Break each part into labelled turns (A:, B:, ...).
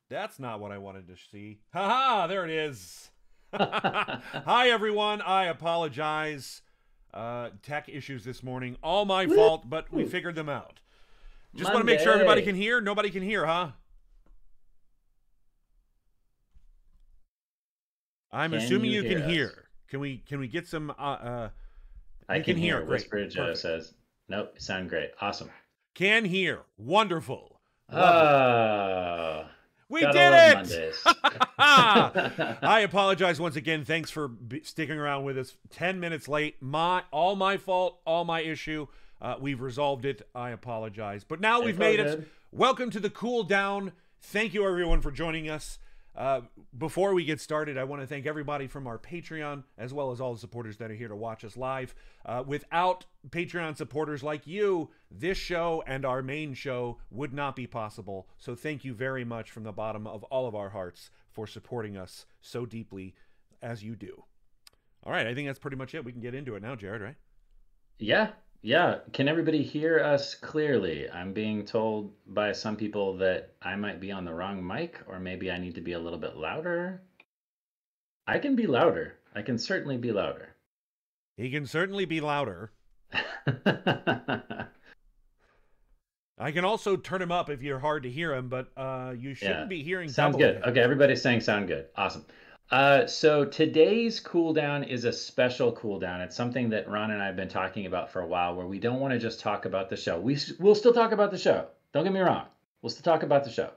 A: That's not what I wanted to see. Haha, there it is. Hi, everyone. I apologize. Tech issues this morning. All my fault, but we figured them out. Just want to make sure everybody can hear. Nobody can hear, huh? I'm assuming you can hear. Can we get some
B: I can hear. Whisper Joe says, nope, sound great. Awesome.
A: Can hear. Wonderful. We did it! I apologize once again. Thanks for sticking around with us. 10 minutes late. All my fault. All my issue. We've resolved it. I apologize. But now we've made it. Welcome to the Cool Down. Thank you, everyone, for joining us. Before we get started, I want to thank everybody from our Patreon, as well as all the supporters that are here to watch us live. Without Patreon supporters like you, this show and our main show would not be possible. So thank you very much from the bottom of all of our hearts for supporting us so deeply as you do. All right, I think that's pretty much it. We can get into it now, Jared, right?
B: Yeah. Can everybody hear us clearly? I'm being told by some people that I might be on the wrong mic, or maybe I need to be a little bit louder. I can be louder. I can certainly be louder.
A: He can certainly be louder. I can also turn him up if you're hard to hear him, but you shouldn't be hearing.
B: Sounds good. Okay, everybody's saying sound good. Awesome. So today's cooldown is a special cooldown. It's something that Ron and I have been talking about for a while, where we don't want to just talk about the show. We'll still talk about the show. Don't get me wrong. We'll still talk about the show.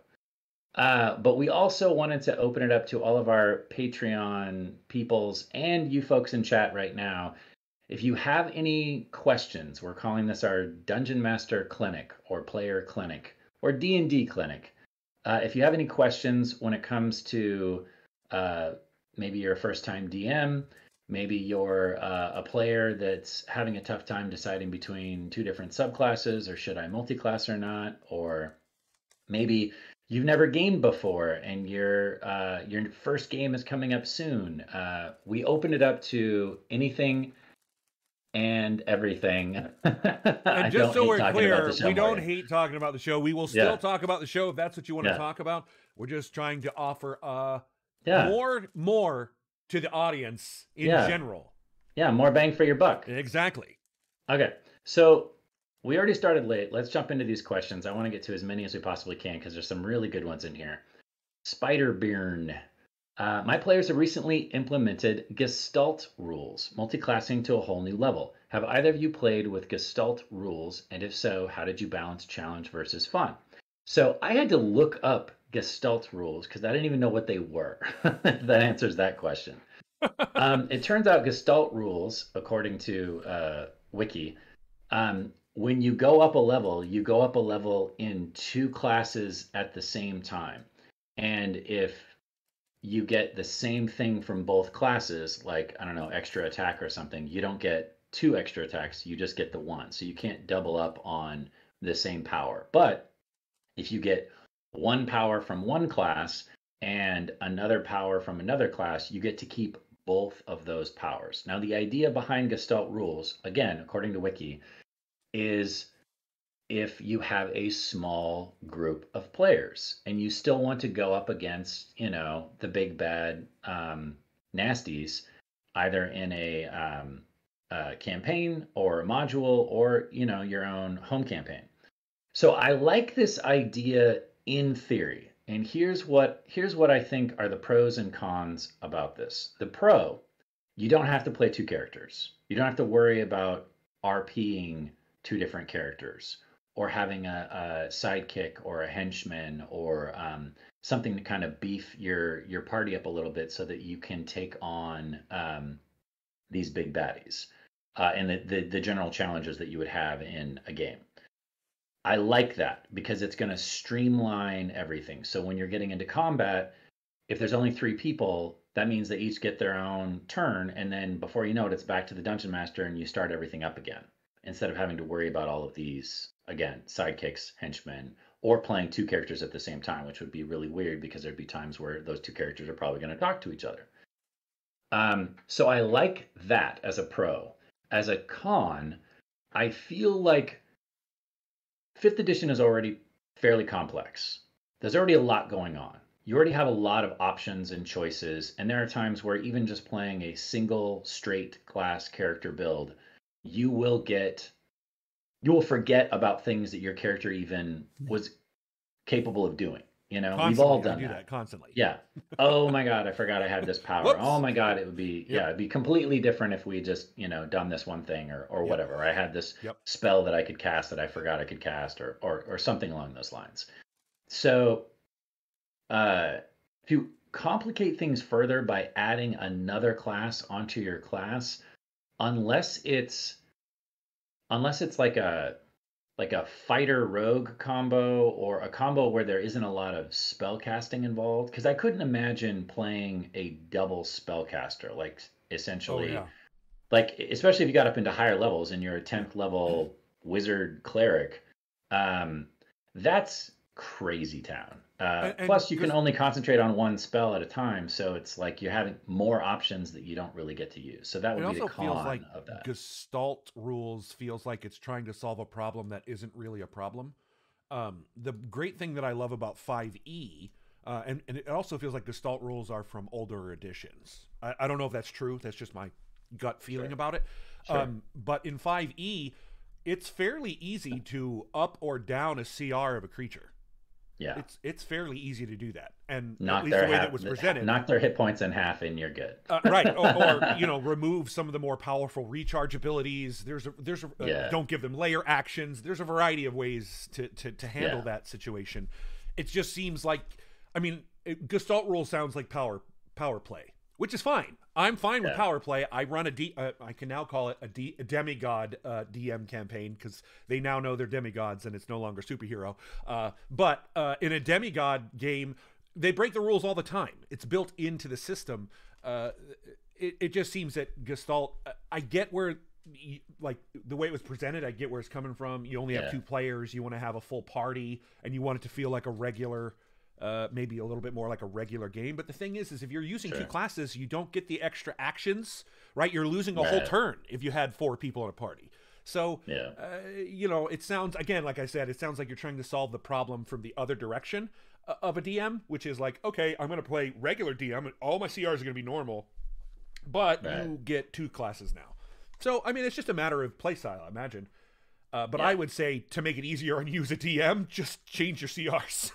B: But we also wanted to open it up to all of our Patreon peoples and you folks in chat right now. If you have any questions, we're calling this our Dungeon Master Clinic or Player Clinic or D&D Clinic. If you have any questions when it comes to maybe you're a first-time DM, maybe you're a player that's having a tough time deciding between two different subclasses, or should I multi-class or not, or maybe you've never gamed before and your first game is coming up soon. We open it up to anything and everything.
A: And just so we're clear, we don't hate talking about the show. We will still talk about the show if that's what you want to talk about. We're just trying to offer more to the audience in general.
B: Yeah, more bang for your buck.
A: Exactly.
B: Okay, so we already started late. Let's jump into these questions. I want to get to as many as we possibly can because there's some really good ones in here. Spiderbeard. My players have recently implemented Gestalt rules, multi-classing to a whole new level. Have either of you played with Gestalt rules? And if so, how did you balance challenge versus fun? So I had to look up Gestalt rules because I didn't even know what they were. That answers that question. It turns out Gestalt rules, according to Wiki, when you go up a level, you go up a level in two classes at the same time. And if you get the same thing from both classes, like, I don't know, extra attack or something, you don't get two extra attacks, you just get the one. So you can't double up on the same power. But if you get one power from one class and another power from another class, you get to keep both of those powers. Now, the idea behind Gestalt rules, again, according to Wiki, is if you have a small group of players and you still want to go up against, the big bad nasties, either in a campaign or a module or, your own home campaign. So I like this idea in theory. And here's what I think are the pros and cons about this. The pro, you don't have to play two characters. You don't have to worry about RPing two different characters, or having a sidekick or a henchman or something to kind of beef your party up a little bit so that you can take on these big baddies and the general challenges that you would have in a game. I like that because it's going to streamline everything. So when you're getting into combat, if there's only 3 people, that means they each get their own turn, and then before you know it, it's back to the Dungeon Master and you start everything up again, instead of having to worry about all of these, again, sidekicks, henchmen, or playing 2 characters at the same time, which would be really weird because there'd be times where those 2 characters are probably going to talk to each other. So I like that as a pro. As a con, I feel like 5th edition is already fairly complex. There's already a lot going on. you already have a lot of options and choices, and there are times where even just playing a single straight class character build, you will forget about things that your character even was capable of doing. You know, we've all done
A: that constantly.
B: Yeah. Oh my God, I forgot I had this power.
A: Whoops.
B: Oh my God, it would be it'd be completely different if we just, done this one thing or whatever. I had this spell that I could cast that I forgot I could cast or something along those lines. So to complicate things further by adding another class onto your class, unless it's like a fighter rogue combo or a combo where there isn't a lot of spell casting involved, because I couldn't imagine playing a double spellcaster, like essentially like, especially if you got up into higher levels and you're a 10th level wizard cleric. That's crazy town. Plus, you can only concentrate on one spell at a time, so it's like you're having more options that you don't really get to use. So that would be the con of that.
A: Gestalt rules feels like it's trying to solve a problem that isn't really a problem. The great thing that I love about 5e, and it also feels like Gestalt rules are from older editions. I don't know if that's true. That's just my gut feeling about it. But in 5e, it's fairly easy to up or down a CR of a creature.
B: Yeah,
A: it's fairly easy to do that, and
B: knock
A: at least the way that was presented,
B: knock their hit points in half, and you're good.
A: Right, or remove some of the more powerful recharge abilities. There's don't give them layer actions. There's a variety of ways to handle that situation. It just seems like, Gestalt rule sounds like power play, which is fine. I'm fine with power play. I run I can now call it a demigod DM campaign, because they now know they're demigods and it's no longer superhero. But in a demigod game, they break the rules all the time. It's built into the system. It just seems that Gestalt, I get where, like the way it was presented, I get where it's coming from. You only have 2 players. You want to have a full party, and you want it to feel like a regular, maybe a little bit more like a regular game. But the thing is if you're using 2 classes, you don't get the extra actions, right? You're losing a whole turn if you had 4 people in a party. So, it sounds, again, like I said, it sounds like you're trying to solve the problem from the other direction of a DM, which is like, okay, I'm going to play regular DM, and all my CRs are going to be normal, but you get 2 classes now. So, it's just a matter of play style, I imagine. But I would say, to make it easier on you as a DM, just change your CRs.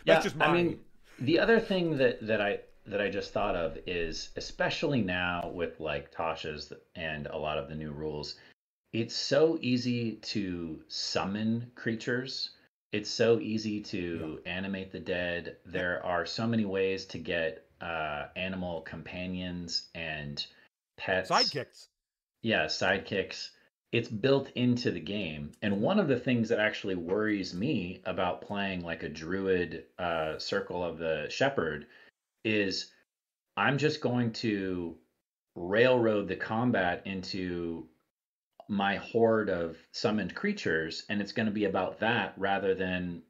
B: That's just mine. The other thing that I just thought of is, especially now with like Tasha's and a lot of the new rules, it's so easy to summon creatures. It's so easy to animate the dead. There are so many ways to get animal companions and pets.
A: Sidekicks.
B: Yeah, sidekicks. It's built into the game. And one of the things that actually worries me about playing like a druid Circle of the Shepherd is I'm just going to railroad the combat into my horde of summoned creatures, and it's going to be about that rather than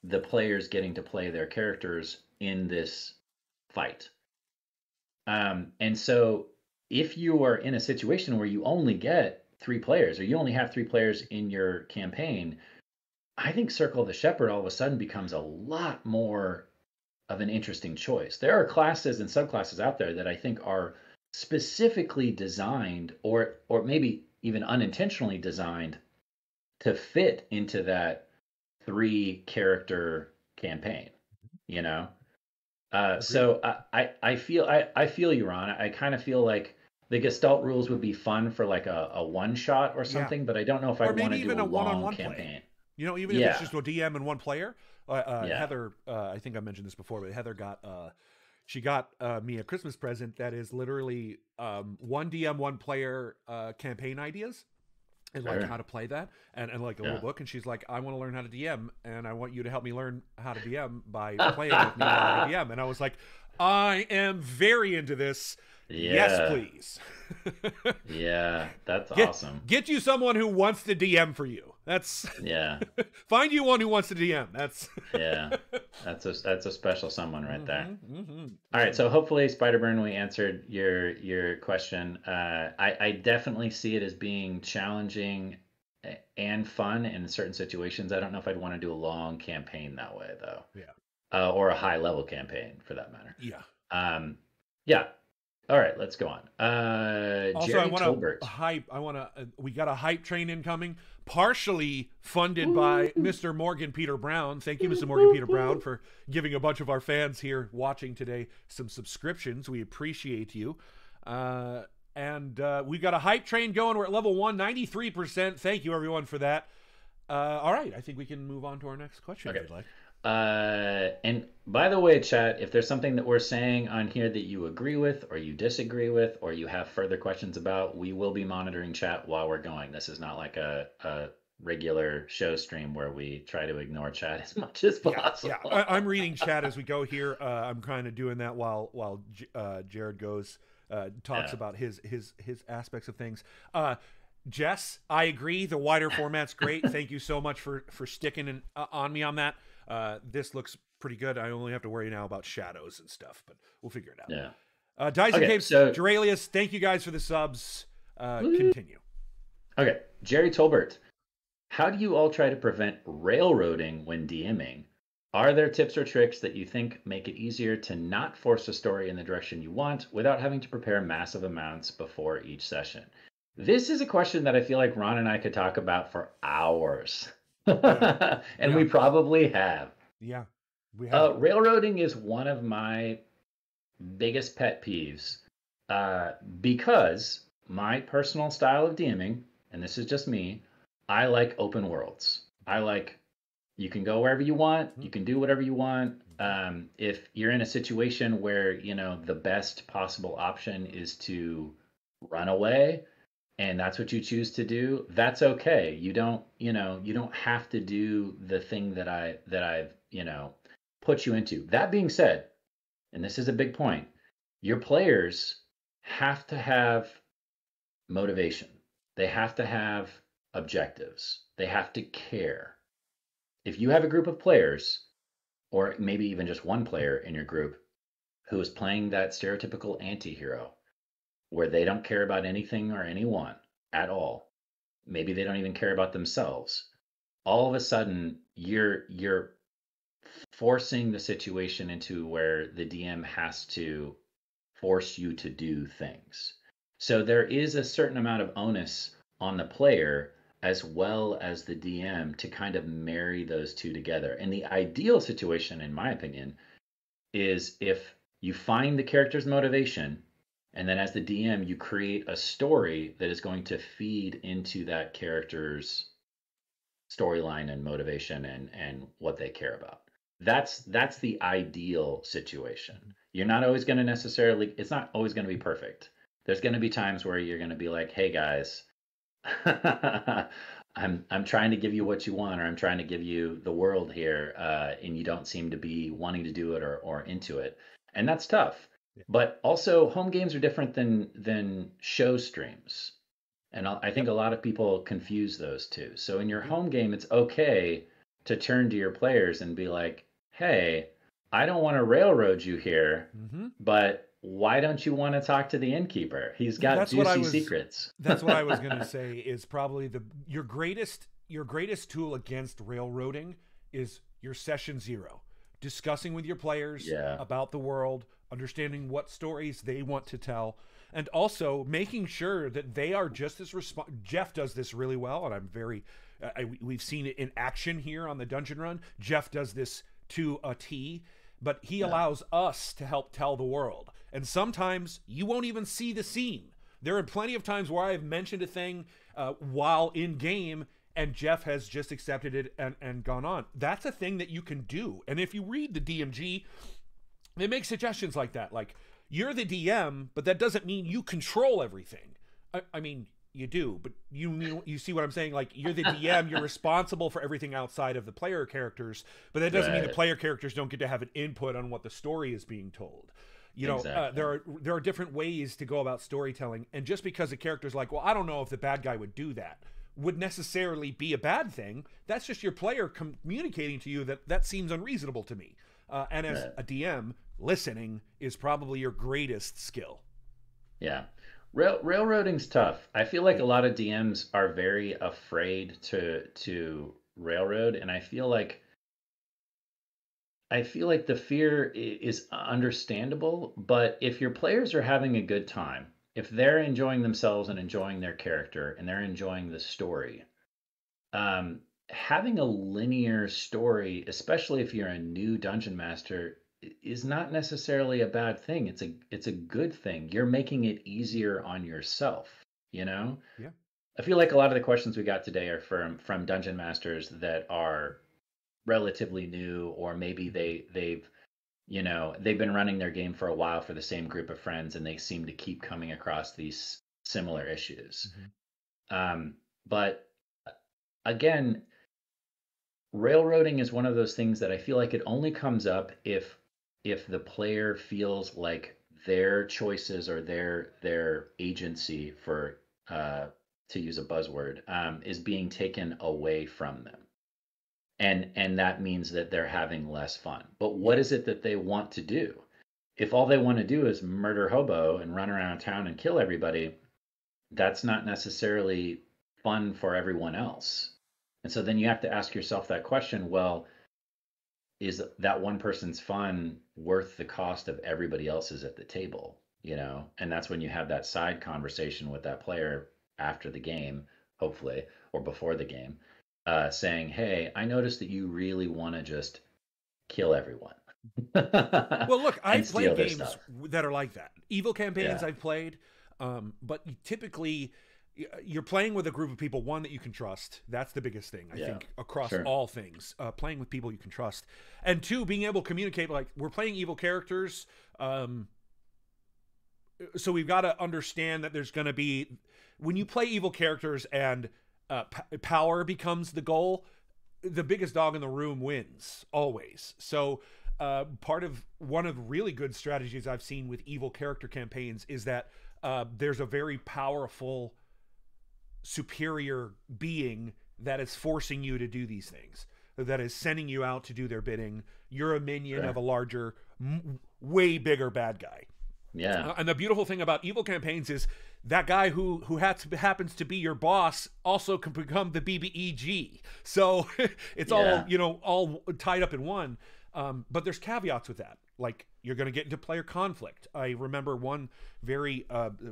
B: the players getting to play their characters in this fight. And so if you are in a situation where you only get 3 players, or you only have 3 players in your campaign, I think Circle of the Shepherd all of a sudden becomes a lot more of an interesting choice. There are classes and subclasses out there that I think are specifically designed, or maybe even unintentionally designed, to fit into that 3 character campaign. So I feel you, Ron. I kind of feel like the Gestalt rules would be fun for like a one shot or something, but I don't know if I want to do a long campaign.
A: Even if it's just a DM and 1 player. Heather, I think I mentioned this before, but Heather got she got me a Christmas present that is literally 1 DM, 1 player campaign ideas, and like how to play that, and like a little book. And she's like, I want to learn how to DM, and I want you to help me learn how to DM by playing with me while I DM. And I was like, I am very into this. Yes, please.
B: That's awesome.
A: Get you someone who wants to DM for you. That's find you one who wants to DM. That's
B: that's a special someone right there. All right, so hopefully, Spiderburn, we answered your question. I definitely see it as being challenging and fun in certain situations. I don't know if I'd want to do a long campaign that way, though. or a high level campaign for that matter.
A: Yeah.
B: Yeah. All right, let's go on.
A: Also,
B: Jerry
A: I want
B: Tolbert.
A: to hype. We got a hype train incoming, partially funded by Mr. Morgan Peter Brown. Thank you, Mr. Morgan Peter Brown, for giving a bunch of our fans here watching today some subscriptions. We appreciate you. And we got a hype train going. We're at level 1, 93%. Thank you, everyone, for that. All right, I think we can move on to our next question,
B: Okay.
A: if you'd like.
B: And by the way, chat, if there's something that we're saying on here that you agree with or you disagree with or you have further questions about, we will be monitoring chat while we're going. This is not like a regular show stream where we try to ignore chat as much as possible.
A: Yeah. I'm reading chat as we go here. I'm kind of doing that while Jared talks about his aspects of things. Jess, I agree. The wider format's great. Thank you so much for sticking on me on that. This looks pretty good. I only have to worry now about shadows and stuff, but we'll figure it out.
B: Yeah.
A: Dyson Caves, Duralius, thank you guys for the subs. Continue.
B: Okay. Jerry Tolbert, how do you all try to prevent railroading when DMing? Are there tips or tricks that you think make it easier to not force a story in the direction you want without having to prepare massive amounts before each session? This is a question that I feel like Ron and I could talk about for hours. And we probably have.
A: Yeah, we have.
B: Railroading is one of my biggest pet peeves because my personal style of DMing, and this is just me, I like open worlds. I like you can go wherever you want, you can do whatever you want. If you're in a situation where the best possible option is to run away, and that's what you choose to do, that's okay. You don't have to do the thing that I've put you into. That being said, and this is a big point, your players have to have motivation. They have to have objectives. They have to care. If you have a group of players, or maybe even just one player in your group who is playing that stereotypical anti-hero, where they don't care about anything or anyone at all. Maybe they don't even care about themselves. All of a sudden, you're forcing the situation into where the DM has to force you to do things. So there is a certain amount of onus on the player as well as the DM to kind of marry those two together. And the ideal situation, in my opinion, is if you find the character's motivation, and then as the DM, you create a story that is going to feed into that character's storyline and motivation and what they care about. That's the ideal situation. You're not always going to it's not always going to be perfect. There's going to be times where you're going to be like, hey guys, I'm trying to give you what you want, or I'm trying to give you the world here, and you don't seem to be wanting to do it or into it. And that's tough. But also, home games are different than show streams. And I think a lot of people confuse those two. So in your home game, it's okay to turn to your players and be like, hey, I don't want to railroad you here, but why don't you want to talk to the innkeeper? He's got juicy secrets.
A: That's what I was going to say is probably your greatest tool against railroading is your session 0. Discussing with your players about the world, understanding what stories they want to tell, and also making sure that they are just as Jeff does this really well, and I'm very we've seen it in action here on the Dungeon Run. Jeff does this to a T, but he allows us to help tell the world. And sometimes you won't even see the scene. There are plenty of times where I've mentioned a thing while in game, and Jeff has just accepted it and gone on. That's a thing that you can do. And if you read the DMG, they make suggestions like that. Like, you're the DM, but that doesn't mean you control everything. I mean, you do, but you see what I'm saying? Like, you're the DM, you're responsible for everything outside of the player characters, but that doesn't mean the player characters don't get to have an input on what the story is being told. There are different ways to go about storytelling, and just because a character's like, well, I don't know if the bad guy would do that, would necessarily be a bad thing. That's just your player communicating to you that seems unreasonable to me. And as a DM, listening is probably your greatest skill.
B: Yeah. Railroading's tough. I feel like a lot of DMs are very afraid to railroad, and I feel like I feel like the fear is understandable, but if your players are having a good time, if they're enjoying themselves and enjoying their character and they're enjoying the story, um, having a linear story, especially if you're a new dungeon master, is not necessarily a bad thing. It's a good thing. You're making it easier on yourself, you know?
A: Yeah.
B: I feel like a lot of the questions we got today are from dungeon masters that are relatively new, or maybe they've been running their game for a while for the same group of friends, and they seem to keep coming across these similar issues. But again, railroading is one of those things that I feel like it only comes up if the player feels like their choices or their agency, for to use a buzzword, is being taken away from them. And that means that they're having less fun. But what is it that they want to do? If all they want to do is murder hobo and run around town and kill everybody, that's not necessarily fun for everyone else. And so then you have to ask yourself that question, well, is that one person's fun worth the cost of everybody else's at the table? And that's when you have that side conversation with that player after the game, hopefully, or before the game, saying, hey, I noticed that you really want to just kill everyone.
A: Well, look, I've played games
B: stuff
A: that are like that. Evil campaigns
B: Yeah.
A: I've played, but typically you're playing with a group of people, one, that you can trust. That's the biggest thing, I think, across all things. Playing with people you can trust. And two, being able to communicate, like, we're playing evil characters, so we've got to understand that there's going to be, when you play evil characters and power becomes the goal, the biggest dog in the room wins, always. So one of the really good strategies I've seen with evil character campaigns is that there's a very powerful superior being that is forcing you to do these things, that is sending you out to do their bidding. You're a minion of a larger, way bigger bad guy.
B: Yeah.
A: And the beautiful thing about evil campaigns is that guy who happens to be your boss also can become the BBEG. So it's all tied up in one. But there's caveats with that. Like, you're going to get into player conflict. I remember one very,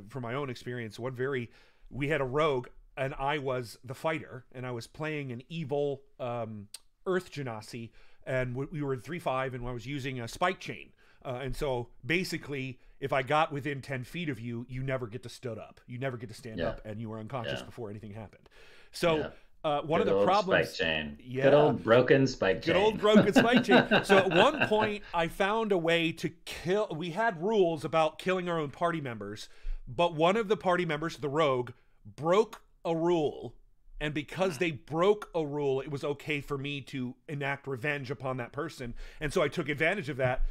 A: from my own experience, we had a rogue and I was the fighter, and I was playing an evil Earth Genasi, and we were in 3-5, and I was using a spike chain. And so basically, if I got within 10 feet of you, you never get to stood up. You never get to stand up, and you were unconscious before anything happened. So one of the problems...
B: Spike chain. Good old broken spike chain.
A: Good old broken spike chain. So at one point, I found a way to kill... We had rules about killing our own party members, but one of the party members, the rogue, broke a rule. And because they broke a rule, it was okay for me to enact revenge upon that person. And so I took advantage of that.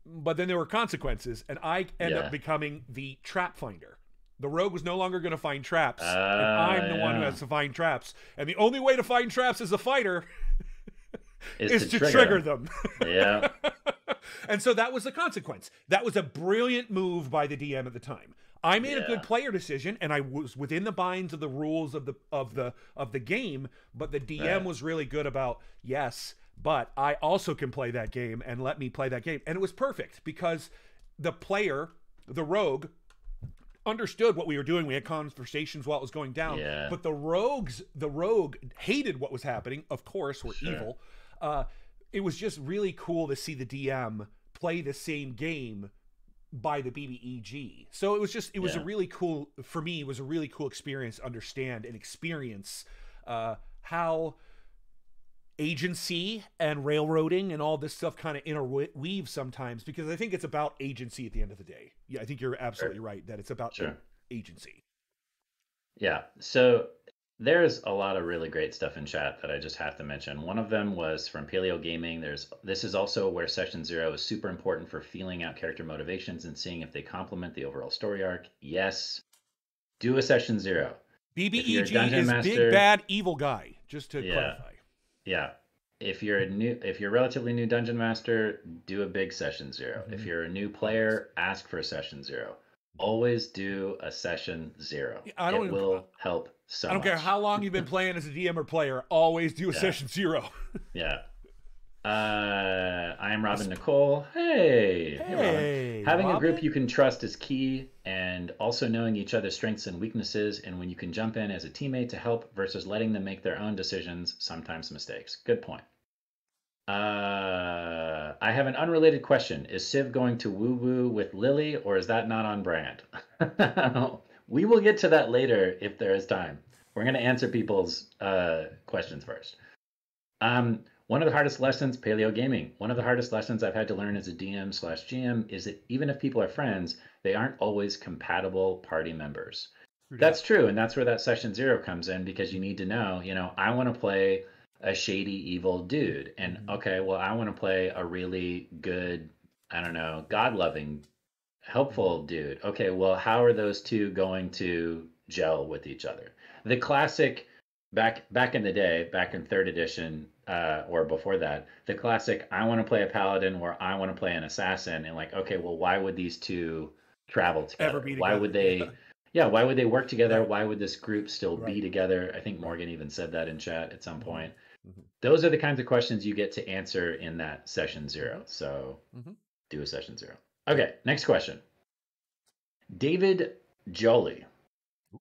A: But then there were consequences, and I ended up becoming the trap finder. The rogue was no longer going to find traps, and I'm the one who has to find traps. And the only way to find traps as a fighter is to trigger them.
B: Yeah.
A: And so that was the consequence. That was a brilliant move by the DM at the time. I made a good player decision, and I was within the binds of the rules of the game. But the DM was really good about, yes, but I also can play that game, and let me play that game. And it was perfect because the player, the rogue, understood what we were doing. We had conversations while it was going down.
B: Yeah.
A: But the rogue hated what was happening. Of course, we're evil. It was just really cool to see the DM play the same game by the BBEG. So it was a really cool, for me, it was a really cool experience to understand and experience how agency and railroading and all this stuff kind of interweave sometimes, because I think it's about agency at the end of the day. Yeah, I think you're absolutely right that it's about agency.
B: Yeah. So there's a lot of really great stuff in chat that I just have to mention. One of them was from Paleo Gaming. This is also where session 0 is super important for feeling out character motivations and seeing if they complement the overall story arc. Yes. Do a session 0.
A: BBEG is big bad evil guy, just to clarify.
B: Yeah. If you're a relatively new dungeon master, do a big session 0. If you're a new player, ask for a session 0. Always do a session 0. It will help so much.
A: I don't care how long you've been playing as a DM or player, always do a session 0.
B: Yeah. I am Robin Nicole. Hey, Robin. Having a group you can trust is key, and also knowing each other's strengths and weaknesses, and when you can jump in as a teammate to help versus letting them make their own decisions, sometimes mistakes. Good point. I have an unrelated question. Is Civ going to woo-woo with Lily, or is that not on brand? We will get to that later if there is time. We're going to answer people's questions first. One of the hardest lessons, Paleo Gaming, one of the hardest lessons I've had to learn as a DM/GM is that even if people are friends, they aren't always compatible party members. That's true, and that's where that session 0 comes in, because you need to know, I want to play a shady, evil dude, and okay, well, I want to play a really good, I don't know, God-loving, helpful dude. Okay, well, how are those two going to gel with each other? The classic, back in the day, back in 3rd edition, or before that, the classic, I want to play a paladin or I want to play an assassin, and like, okay, well, why would these two travel together? Why would they? Yeah, why would they work together? Why would this group still be together? I think Morgan even said that in chat at some point. Those are the kinds of questions you get to answer in that session 0. So do a session 0. Okay, next question. David Jolie.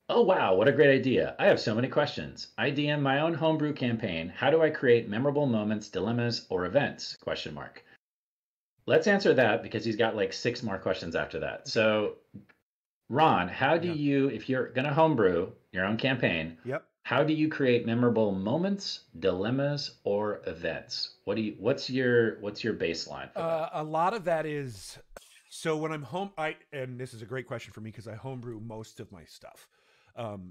B: Oh, wow, what a great idea. I have so many questions. I DM my own homebrew campaign. How do I create memorable moments, dilemmas, or events? ? Let's answer that, because he's got like 6 more questions after that. So, Ron, how do you, if you're going to homebrew your own campaign, how do you create memorable moments, dilemmas, or events? What's your baseline for that?
A: A lot of that is, so when I'm home, and this is a great question for me because I homebrew most of my stuff.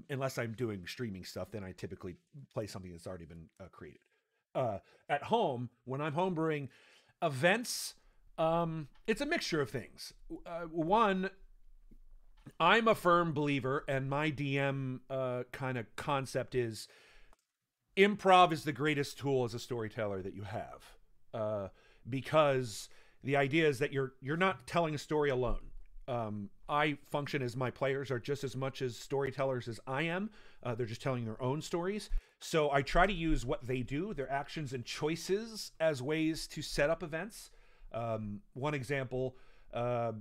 A: Unless I'm doing streaming stuff, then I typically play something that's already been created. At home, when I'm homebrewing events, it's a mixture of things. One, I'm a firm believer, and my DM kind of concept is improv is the greatest tool as a storyteller that you have, because the idea is that you're not telling a story alone. I function as my players are just as much as storytellers as I am. They're just telling their own stories. So I try to use what they do, their actions and choices, as ways to set up events. One example, I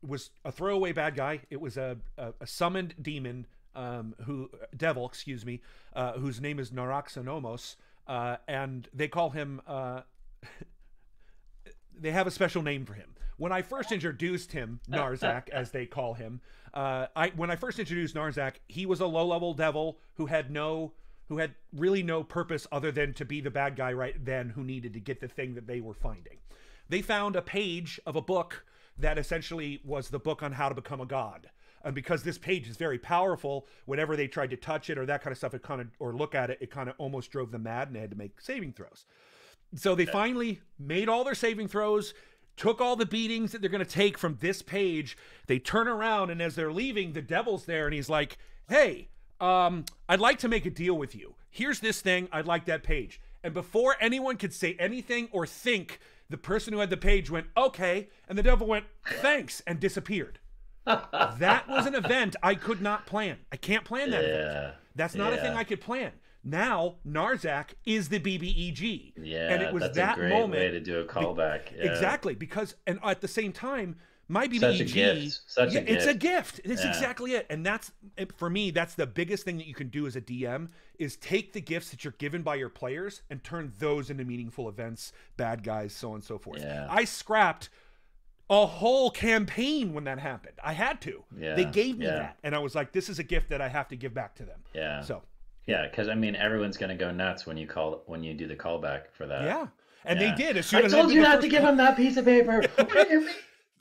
A: was a throwaway bad guy. It was a summoned demon, devil, whose name is Naraxonomos, and they call him, they have a special name for him. When I first introduced him, Narzak, as they call him, when I first introduced Narzak, he was a low-level devil who had really no purpose other than to be the bad guy right then, who needed to get the thing that they were finding. They found a page of a book that essentially was the book on how to become a god. And because this page is very powerful, whenever they tried to touch it or that kind of stuff, or look at it, it kind of almost drove them mad, and they had to make saving throws. So they finally made all their saving throws, took all the beatings that they're going to take from this page. They turn around, and as they're leaving, the devil's there, and he's like, hey, I'd like to make a deal with you. Here's this thing. I'd like that page. And before anyone could say anything or think, the person who had the page went, okay, and the devil went, thanks, and disappeared. That was an event I could not plan. I can't plan that event. That's not a thing I could plan. Now Narzak is the BBEG.
B: Yeah,
A: and it was
B: that's
A: that
B: a great
A: moment
B: way to do a callback.
A: Exactly, because, and at the same time, my BBEG,
B: such a gift.
A: It's a gift. It's exactly it. And that's, for me, that's the biggest thing that you can do as a DM, is take the gifts that you're given by your players and turn those into meaningful events, bad guys, so on and so forth.
B: Yeah.
A: I scrapped a whole campaign when that happened. I had to.
B: Yeah.
A: They gave me that. And I was like, this is a gift that I have to give back to them.
B: Yeah.
A: So.
B: Yeah, because I mean, everyone's going to go nuts when you do the callback for that.
A: Yeah. And they did. As soon as
B: I told you not to give him that piece of paper.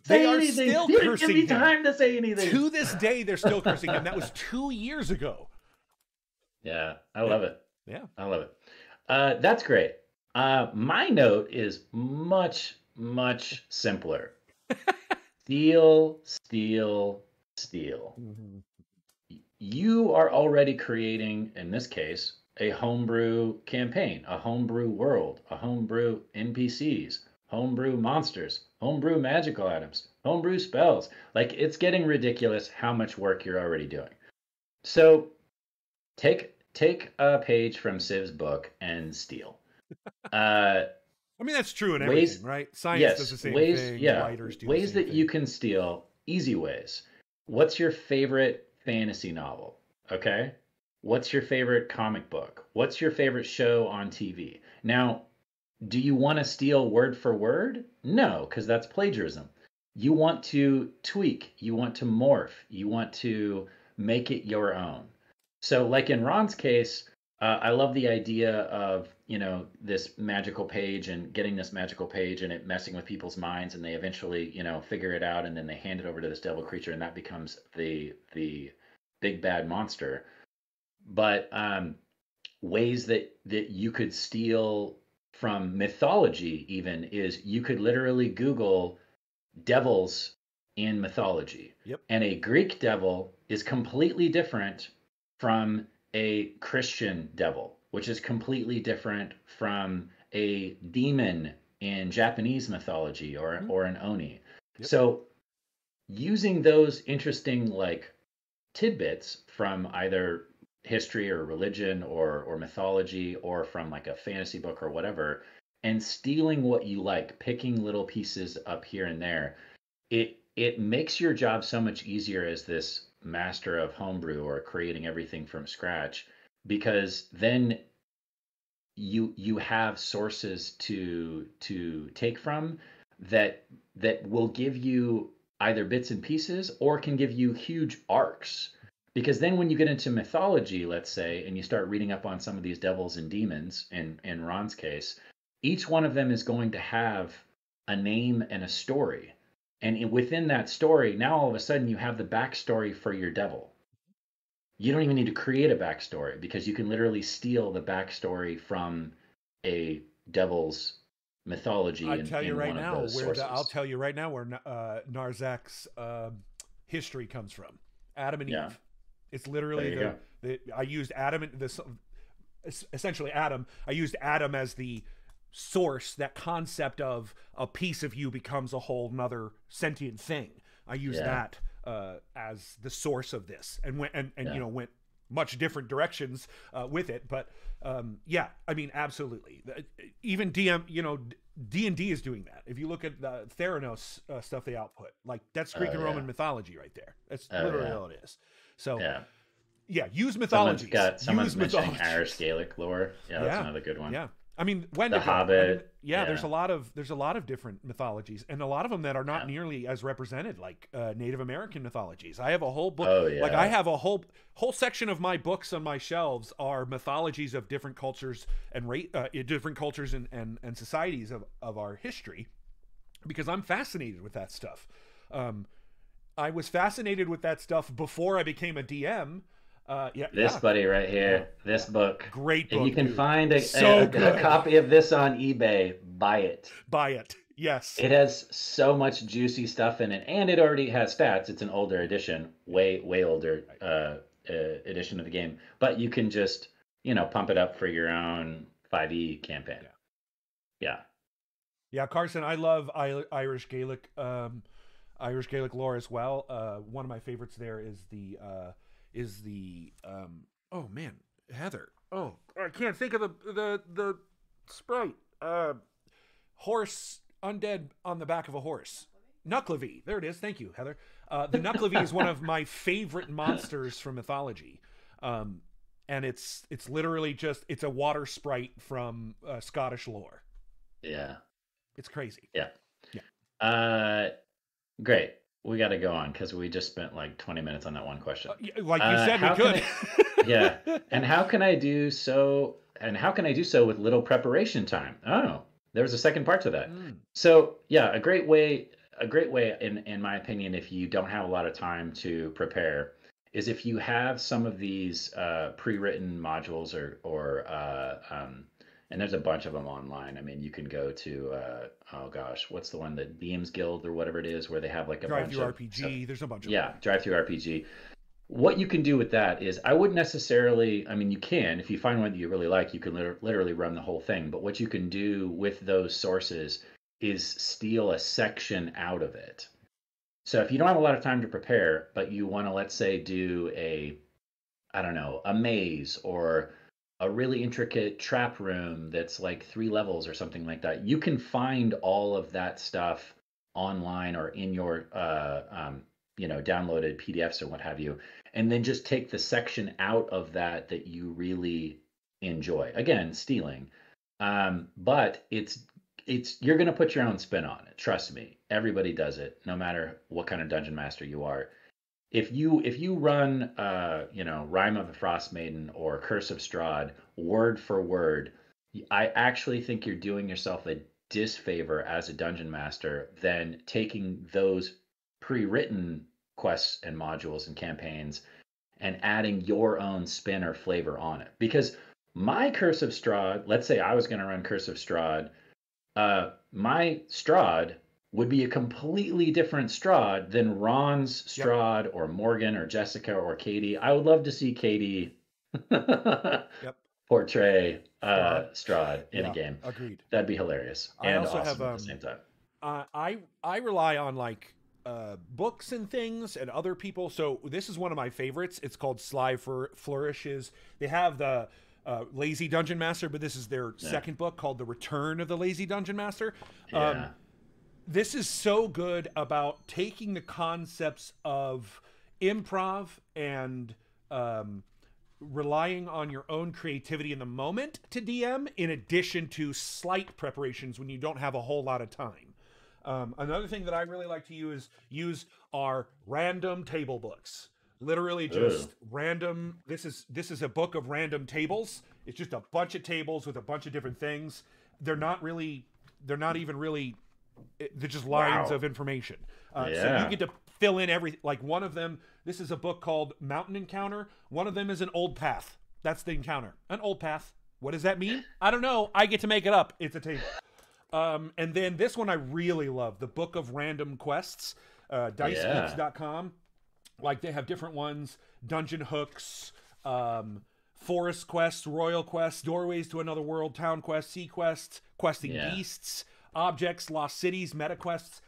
A: They are still cursing him.
B: Give me time to say anything.
A: To this day, they're still cursing him. That was 2 years ago.
B: Yeah, I love it.
A: Yeah.
B: I love it. That's great. My note is much, much simpler. Steal.
A: Mm-hmm.
B: You are already creating, in this case, a homebrew campaign, a homebrew world, a homebrew NPCs, homebrew monsters, homebrew magical items, homebrew spells. Like, it's getting ridiculous how much work you're already doing. So take a page from Civ's book and steal.
A: I mean, that's true in
B: Ways,
A: everything, right? Science does the
B: yes,
A: same
B: ways,
A: thing.
B: yeah,
A: Writers do the
B: ways
A: same
B: that you
A: thing.
B: can steal, easy ways. What's your favorite fantasy novel? Okay. What's your favorite comic book? What's your favorite show on TV? Now, do you want to steal word for word? No, because that's plagiarism. You want to tweak, you want to morph, you want to make it your own. So, like in Ron's case, I love the idea of, this magical page and getting this magical page and it messing with people's minds, and they eventually, figure it out, and then they hand it over to this devil creature, and that becomes the big bad monster. But ways that you could steal from mythology even is you could literally Google devils in mythology.
A: Yep.
B: And a Greek devil is completely different from a Christian devil, which is completely different from a demon in Japanese mythology or an oni.
A: Yep.
B: So using those interesting like tidbits from either history or religion or mythology or from like a fantasy book or whatever, and stealing what you like, picking little pieces up here and there, it makes your job so much easier as this master of homebrew or creating everything from scratch, because then you have sources to take from that will give you either bits and pieces or can give you huge arcs. Because then when you get into mythology, let's say, and you start reading up on some of these devils and demons, in Ron's case, each one of them is going to have a name and a story. And within that story, now all of a sudden you have the backstory for your devil. You don't even need to create a backstory, because you can literally steal the backstory from a devil's mythology
A: I'll tell you right now where Narzak's history comes from. Adam and Eve. It's literally I used Adam essentially Adam. I used Adam as the source, that concept of a piece of you becomes a whole nother sentient thing. I use that as the source of this, and went much different directions with it. But I mean, absolutely. Even D&D is doing that. If you look at the Theranos stuff they output, like that's Greek and Roman mythology right there. That's literally all it is. So use mythology.
B: Someone's mentioning Irish Gaelic lore. Yeah, that's another good one.
A: Yeah. I mean, Wendigo.
B: The Hobbit.
A: There's a lot of different mythologies, and a lot of them that are not nearly as represented, like Native American mythologies. I have a whole book. Like I have a whole section of my books on my shelves are mythologies of different cultures and different cultures and societies of our history, because I'm fascinated with that stuff. I was fascinated with that stuff before I became a DM.
B: Buddy right here, this book,
A: great book.
B: If you can find a copy of this on eBay, buy it.
A: Yes,
B: it has so much juicy stuff in it, and it already has stats. It's an older edition, way older edition of the game, but you can just pump it up for your own 5e campaign.
A: Carson, I love Irish Gaelic lore as well. One of my favorites there is the oh man, Heather. Oh, I can't think of the sprite. Horse undead on the back of a horse. Nucklevy. There it is. Thank you, Heather. The Nucklevy is one of my favorite monsters from mythology. And it's literally just, it's a water sprite from Scottish lore.
B: Yeah.
A: It's crazy.
B: Yeah. Great. We got to go on because we just spent like 20 minutes on that one question.
A: Like you said, we could.
B: And how can I do so? And how can I do so with little preparation time? Oh, there was a second part to that. So a great way, in my opinion, if you don't have a lot of time to prepare, is if you have some of these pre-written modules or and there's a bunch of them online. I mean, you can go to what's the one, that Beams Guild or whatever it is, where they have like a bunch of
A: RPG. There's a bunch of them.
B: Drive-through RPG. What you can do with that is, I wouldn't necessarily, I mean, you can, if you find one that you really like, you can literally run the whole thing. But what you can do with those sources is steal a section out of it. So if you don't have a lot of time to prepare, but you want to, let's say, do a maze or a really intricate trap room that's like 3 levels or something like that. You can find all of that stuff online or in your downloaded PDFs or what have you, and then just take the section out of that that you really enjoy. Again, stealing, but it's you're going to put your own spin on it. Trust me, everybody does it, no matter what kind of dungeon master you are. If you run Rime of the Frost Maiden or Curse of Strahd word for word, I actually think you're doing yourself a disfavor as a dungeon master than taking those pre-written quests and modules and campaigns and adding your own spin or flavor on it. Because my Curse of Strahd, let's say I was going to run Curse of Strahd, my Strahd would be a completely different Strahd than Ron's Strahd or Morgan or Jessica or Katie. I would love to see Katie portray Strahd in a game.
A: Agreed.
B: That'd be hilarious and awesome at the same time.
A: I rely on like books and things and other people. So this is one of my favorites. It's called Sly Flourishes. They have the Lazy Dungeon Master, but this is their second book called The Return of the Lazy Dungeon Master. This is so good about taking the concepts of improv and relying on your own creativity in the moment to DM, in addition to slight preparations when you don't have a whole lot of time. Another thing that I really like to use are random table books. Literally just random. This is a book of random tables. It's just a bunch of tables with a bunch of different things. They're not even really. They're just lines of information. So you get to fill in every, like one of them, this is a book called Mountain Encounter. One of them is an old path. That's the encounter. An old path. What does that mean? I don't know. I get to make it up. It's a table. And then this one I really love, the Book of Random Quests, dicegeeks.com. Like they have different ones, dungeon hooks, forest quests, royal quests, doorways to another world, town quests, sea quests, questing beasts, objects, lost cities, meta quests.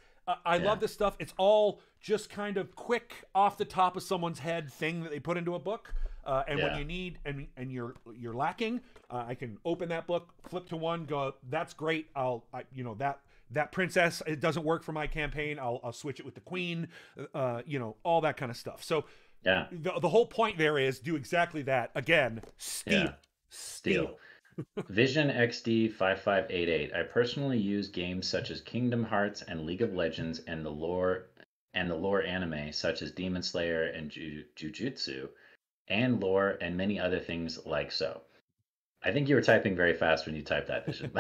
A: I love this stuff. It's all just kind of quick, off the top of someone's head thing that they put into a book. And when you need and you're lacking, I can open that book, flip to one, go, that's great. That princess, it doesn't work for my campaign. I'll switch it with the queen. All that kind of stuff. So the whole point there is do exactly that. Again, steal.
B: Vision XD 5588. I personally use games such as Kingdom Hearts and League of Legends and the lore anime such as Demon Slayer and Jujutsu and lore and many other things like so. I think you were typing very fast when you typed that, Vision.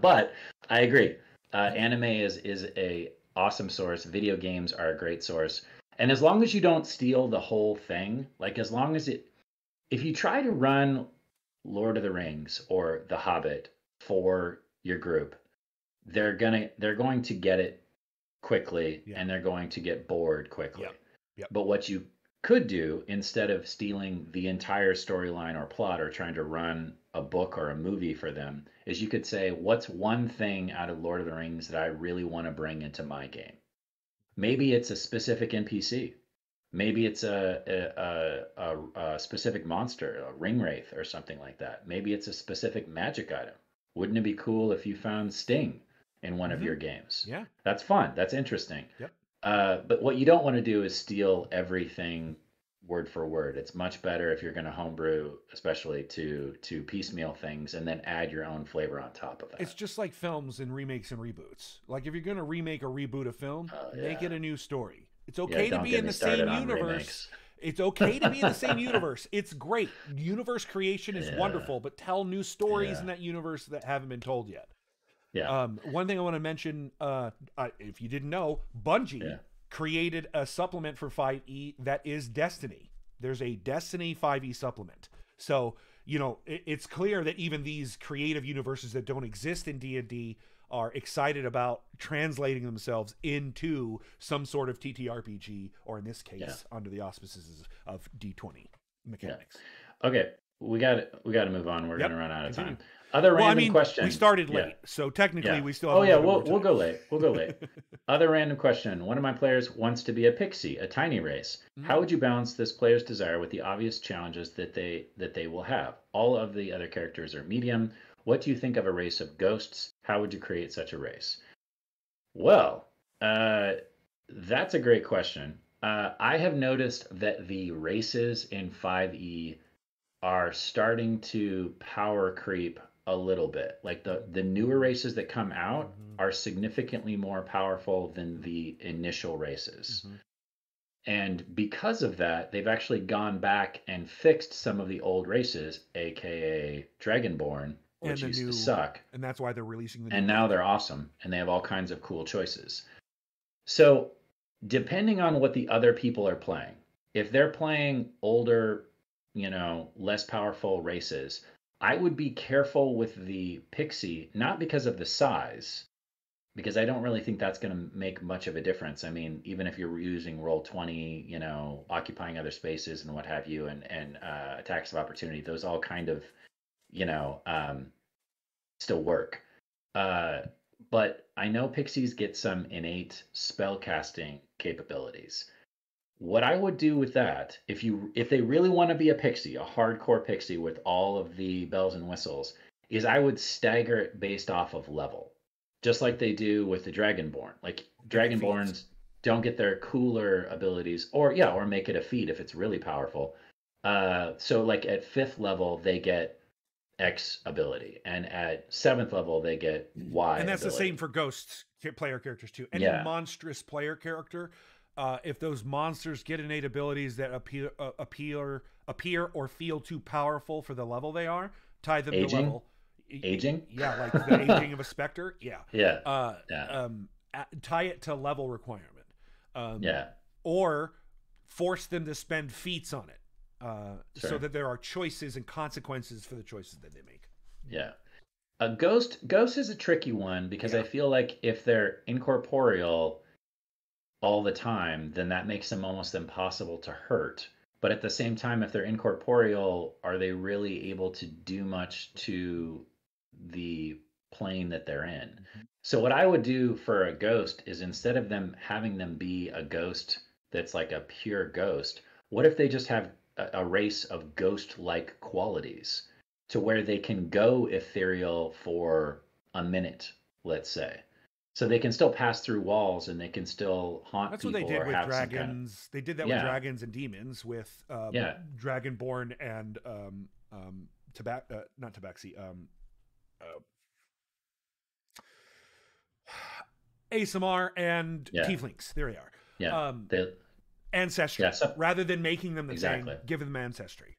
B: But I agree. Anime is a awesome source. Video games are a great source. And as long as you don't steal the whole thing, like as long as if you try to run Lord of the Rings or The Hobbit for your group, they're going to get it quickly and they're going to get bored quickly. But what you could do, instead of stealing the entire storyline or plot or trying to run a book or a movie for them, is you could say, what's one thing out of Lord of the Rings that I really want to bring into my game? Maybe it's a specific NPC. Maybe it's a specific monster, a ring wraith or something like that. Maybe it's a specific magic item. Wouldn't it be cool if you found Sting in one of your games?
A: Yeah.
B: That's fun. That's interesting.
A: Yep.
B: But what you don't want to do is steal everything word for word. It's much better if you're going to homebrew, especially to piecemeal things and then add your own flavor on top of that.
A: It's just like films and remakes and reboots. Like if you're going to remake or reboot a film, make it a new story. It's okay to be in the same universe. It's okay to be in the same universe. It's great. Universe creation is wonderful, but tell new stories in that universe that haven't been told yet. One thing I want to mention, if you didn't know, Bungie created a supplement for 5e that is Destiny. There's a Destiny 5e supplement. So, it's clear that even these creative universes that don't exist in D&D are excited about translating themselves into some sort of TTRPG, or in this case, under the auspices of D20 mechanics.
B: Okay, we got to move on. We're going to run out of time. Other
A: Well, I
B: random
A: mean,
B: question.
A: we started late, so technically we still have
B: Oh
A: a
B: yeah,
A: little bit more
B: we'll
A: time.
B: go late. We'll go late. Other random question. One of my players wants to be a pixie, a tiny race. How would you balance this player's desire with the obvious challenges that they will have? All of the other characters are medium. What do you think of a race of ghosts? How would you create such a race? Well, that's a great question. I have noticed that the races in 5e are starting to power creep a little bit. Like the newer races that come out are significantly more powerful than the initial races. And because of that, they've actually gone back and fixed some of the old races, aka Dragonborn, which used to suck.
A: And that's why they're releasing the new
B: And now they're awesome, and they have all kinds of cool choices. So, depending on what the other people are playing, if they're playing older, less powerful races, I would be careful with the pixie, not because of the size, because I don't really think that's going to make much of a difference. I mean, even if you're using Roll20, occupying other spaces and what have you, and attacks of opportunity, those all kind of, still work. But I know pixies get some innate spell casting capabilities. What I would do with that, if they really want to be a pixie, a hardcore pixie with all of the bells and whistles, is I would stagger it based off of level, just like they do with the Dragonborn. Like Dragonborns don't get their cooler abilities, or make it a feat if it's really powerful. So like at 5th level they get X ability, and at 7th level they get Y.
A: And that's
B: ability.
A: the same for ghost player characters too. Any monstrous player character, if those monsters get innate abilities that appear or feel too powerful for the level they are, tie them to level.
B: Aging?
A: Yeah, like the aging of a specter. Yeah. Tie it to level requirement. Or force them to spend feats on it. So that there are choices and consequences for the choices that they make.
B: Yeah. A ghost is a tricky one because I feel like if they're incorporeal all the time, then that makes them almost impossible to hurt. But at the same time, if they're incorporeal, are they really able to do much to the plane that they're in? So what I would do for a ghost is, instead of having them be a ghost that's like a pure ghost, what if they just have a race of ghost-like qualities to where they can go ethereal for a minute, let's say. So they can still pass through walls and they can still haunt people.
A: That's what they did with dragons.
B: Kind of...
A: They did that with dragons and demons with Dragonborn and not Tabaxi. ASMR and Tieflings. There they are. Ancestry. Rather than making them the same, give them ancestry.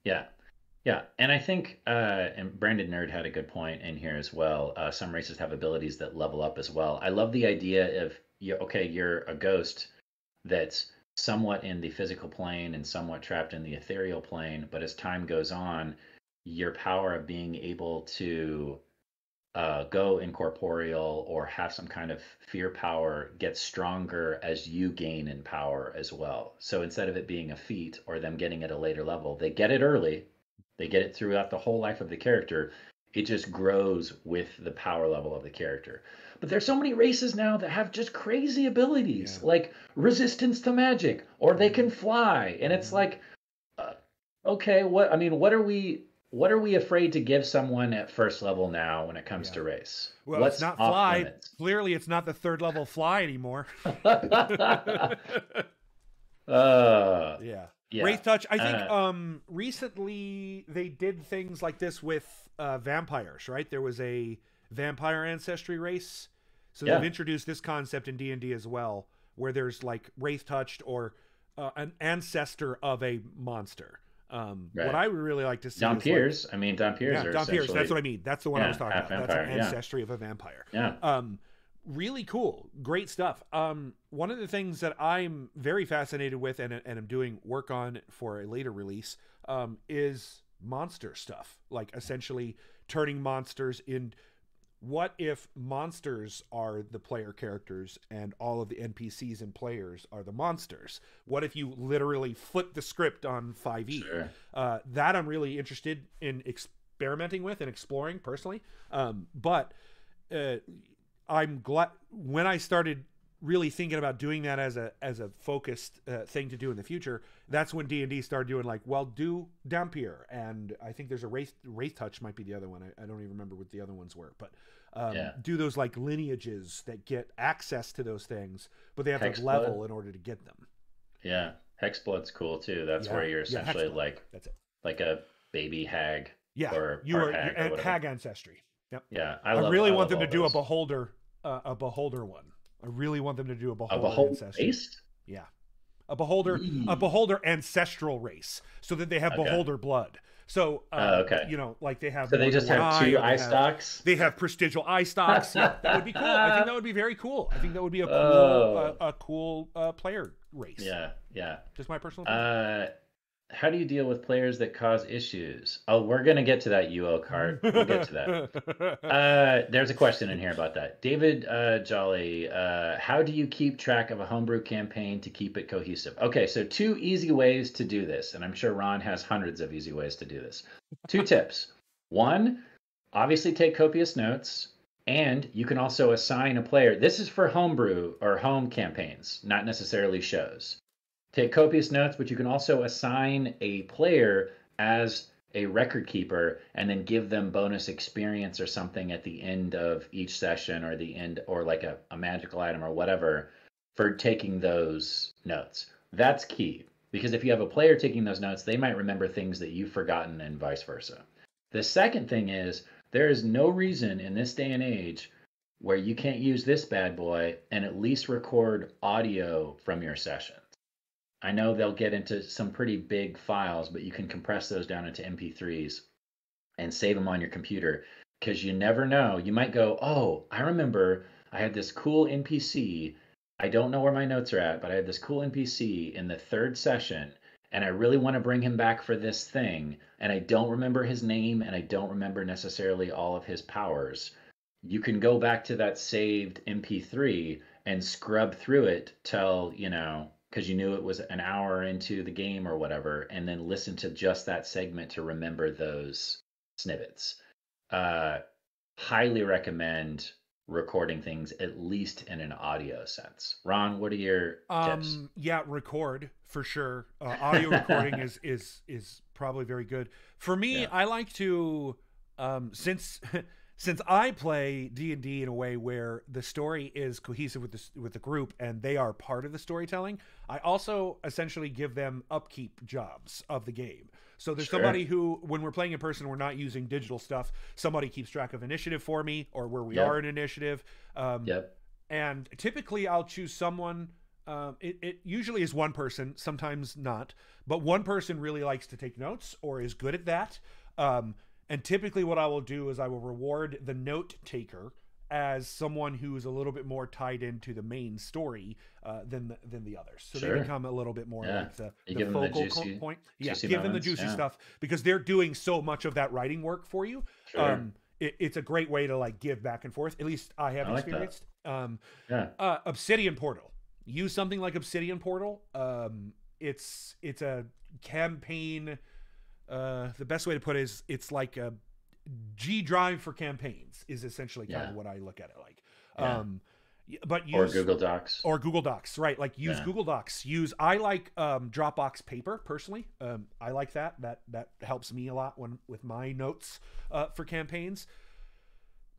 B: And I think and Brandon Nerd had a good point in here as well. Some races have abilities that level up as well. I love the idea of you're a ghost that's somewhat in the physical plane and somewhat trapped in the ethereal plane, but as time goes on, your power of being able to go incorporeal or have some kind of fear power gets stronger as you gain in power as well. So instead of it being a feat or them getting at a later level, they get it early. They get it throughout the whole life of the character. It just grows with the power level of the character. But there's so many races now that have just crazy abilities, like resistance to magic, or they can fly. And it's like, what are we afraid to give someone at first level now when it comes to race?
A: Well,
B: what's
A: it's not fly. Limits? Clearly, it's not the 3rd level fly anymore. Wraith Touch. I think recently they did things like this with vampires, right? There was a vampire ancestry race. So they've introduced this concept in D&D as well, where there's like Wraith Touched or an ancestor of a monster. What I would really like to see
B: Dampiers.
A: is
B: Dampiers are
A: Dampiers. That's what I mean. That's the one I was talking about.
B: Vampire,
A: that's an ancestry of a vampire. Really cool. Great stuff. One of the things that I'm very fascinated with and I'm doing work on for a later release is monster stuff. Like essentially turning monsters in. What if monsters are the player characters and all of the NPCs and players are the monsters? What if you literally flip the script on 5e? That I'm really interested in experimenting with and exploring personally. But I'm glad when I started really thinking about doing that as a focused thing to do in the future. That's when D&D started doing like, well, do Dampier, and I think there's a Wraith Touch might be the other one. I don't even remember what the other ones were, but do those like lineages that get access to those things, but they have to level in order to get them.
B: Yeah, Hexblood's cool too. That's where you're essentially that's it. Like a baby hag.
A: Yeah,
B: or
A: you are
B: hag,
A: hag ancestry. Yep.
B: Yeah,
A: I really want them to do a beholder one. I really want them to do a beholder ancestry.
B: Race?
A: Yeah, a beholder ancestral race, so that they have beholder blood. So, you know, like they have.
B: So they just have two eye stalks.
A: They have prestigial eye stalks. Yeah, that would be cool. I think that would be very cool. I think that would be a cool player race.
B: Yeah, yeah.
A: Just my personal opinion.
B: How do you deal with players that cause issues? Oh, we're going to get to that UO card. We'll get to that. There's a question in here about that. David Jolly, how do you keep track of a homebrew campaign to keep it cohesive? Okay, so 2 easy ways to do this, and I'm sure Ron has hundreds of easy ways to do this. 2 tips. 1, obviously take copious notes, and you can also assign a player. This is for homebrew or home campaigns, not necessarily shows. Take copious notes, but you can also assign a player as a record keeper and then give them bonus experience or something at the end of each session or the end, or like a magical item or whatever, for taking those notes. That's key, because if you have a player taking those notes, they might remember things that you've forgotten and vice versa. The second thing is, there is no reason in this day and age where you can't use this bad boy and at least record audio from your session. I know they'll get into some pretty big files, but you can compress those down into MP3s and save them on your computer, because you never know. You might go, oh, I remember I had this cool NPC. I don't know where my notes are at, but I had this cool NPC in the 3rd session, and I really want to bring him back for this thing, and I don't remember his name, and I don't remember necessarily all of his powers. You can go back to that saved MP3 and scrub through it till, you know, because you knew it was an hour into the game or whatever, and then listen to just that segment to remember those snippets. Highly recommend recording things, at least in an audio sense. Ron, what are your tips?
A: Yeah, record for sure. Audio recording is probably very good. For me, I like to, since I play D&D in a way where the story is cohesive with the group and they are part of the storytelling, I also essentially give them upkeep jobs of the game. So there's somebody who, when we're playing in person, we're not using digital stuff. Somebody keeps track of initiative for me, or where we are in initiative. And typically I'll choose someone. It usually is one person, sometimes not, but one person really likes to take notes or is good at that. And typically what I will do is I will reward the note taker as someone who is a little bit more tied into the main story than the others. So they become a little bit more like the focal point. Yeah, give them the juicy stuff, because they're doing so much of that writing work for you. It's a great way to like give back and forth. At least I have experienced. Obsidian Portal. Use something like Obsidian Portal. It's a campaign. The best way to put it is it's like a G drive for campaigns is essentially kind of what I look at it like. But use, or Google Docs, right? Like use Google Docs. I like Dropbox Paper personally. I like that helps me a lot with my notes for campaigns.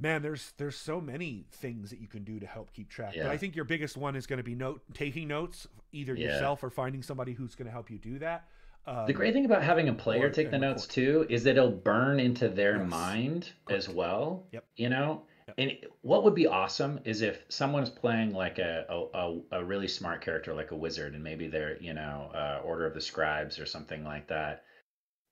A: Man, there's so many things that you can do to help keep track. But I think your biggest one is going to be taking notes, either yourself or finding somebody who's going to help you do that.
B: The great thing about having a player take the notes too is that it'll burn into their mind as well. You know, and what would be awesome is if someone's playing like a really smart character, like a wizard, and maybe they're, you know, Order of the Scribes or something like that.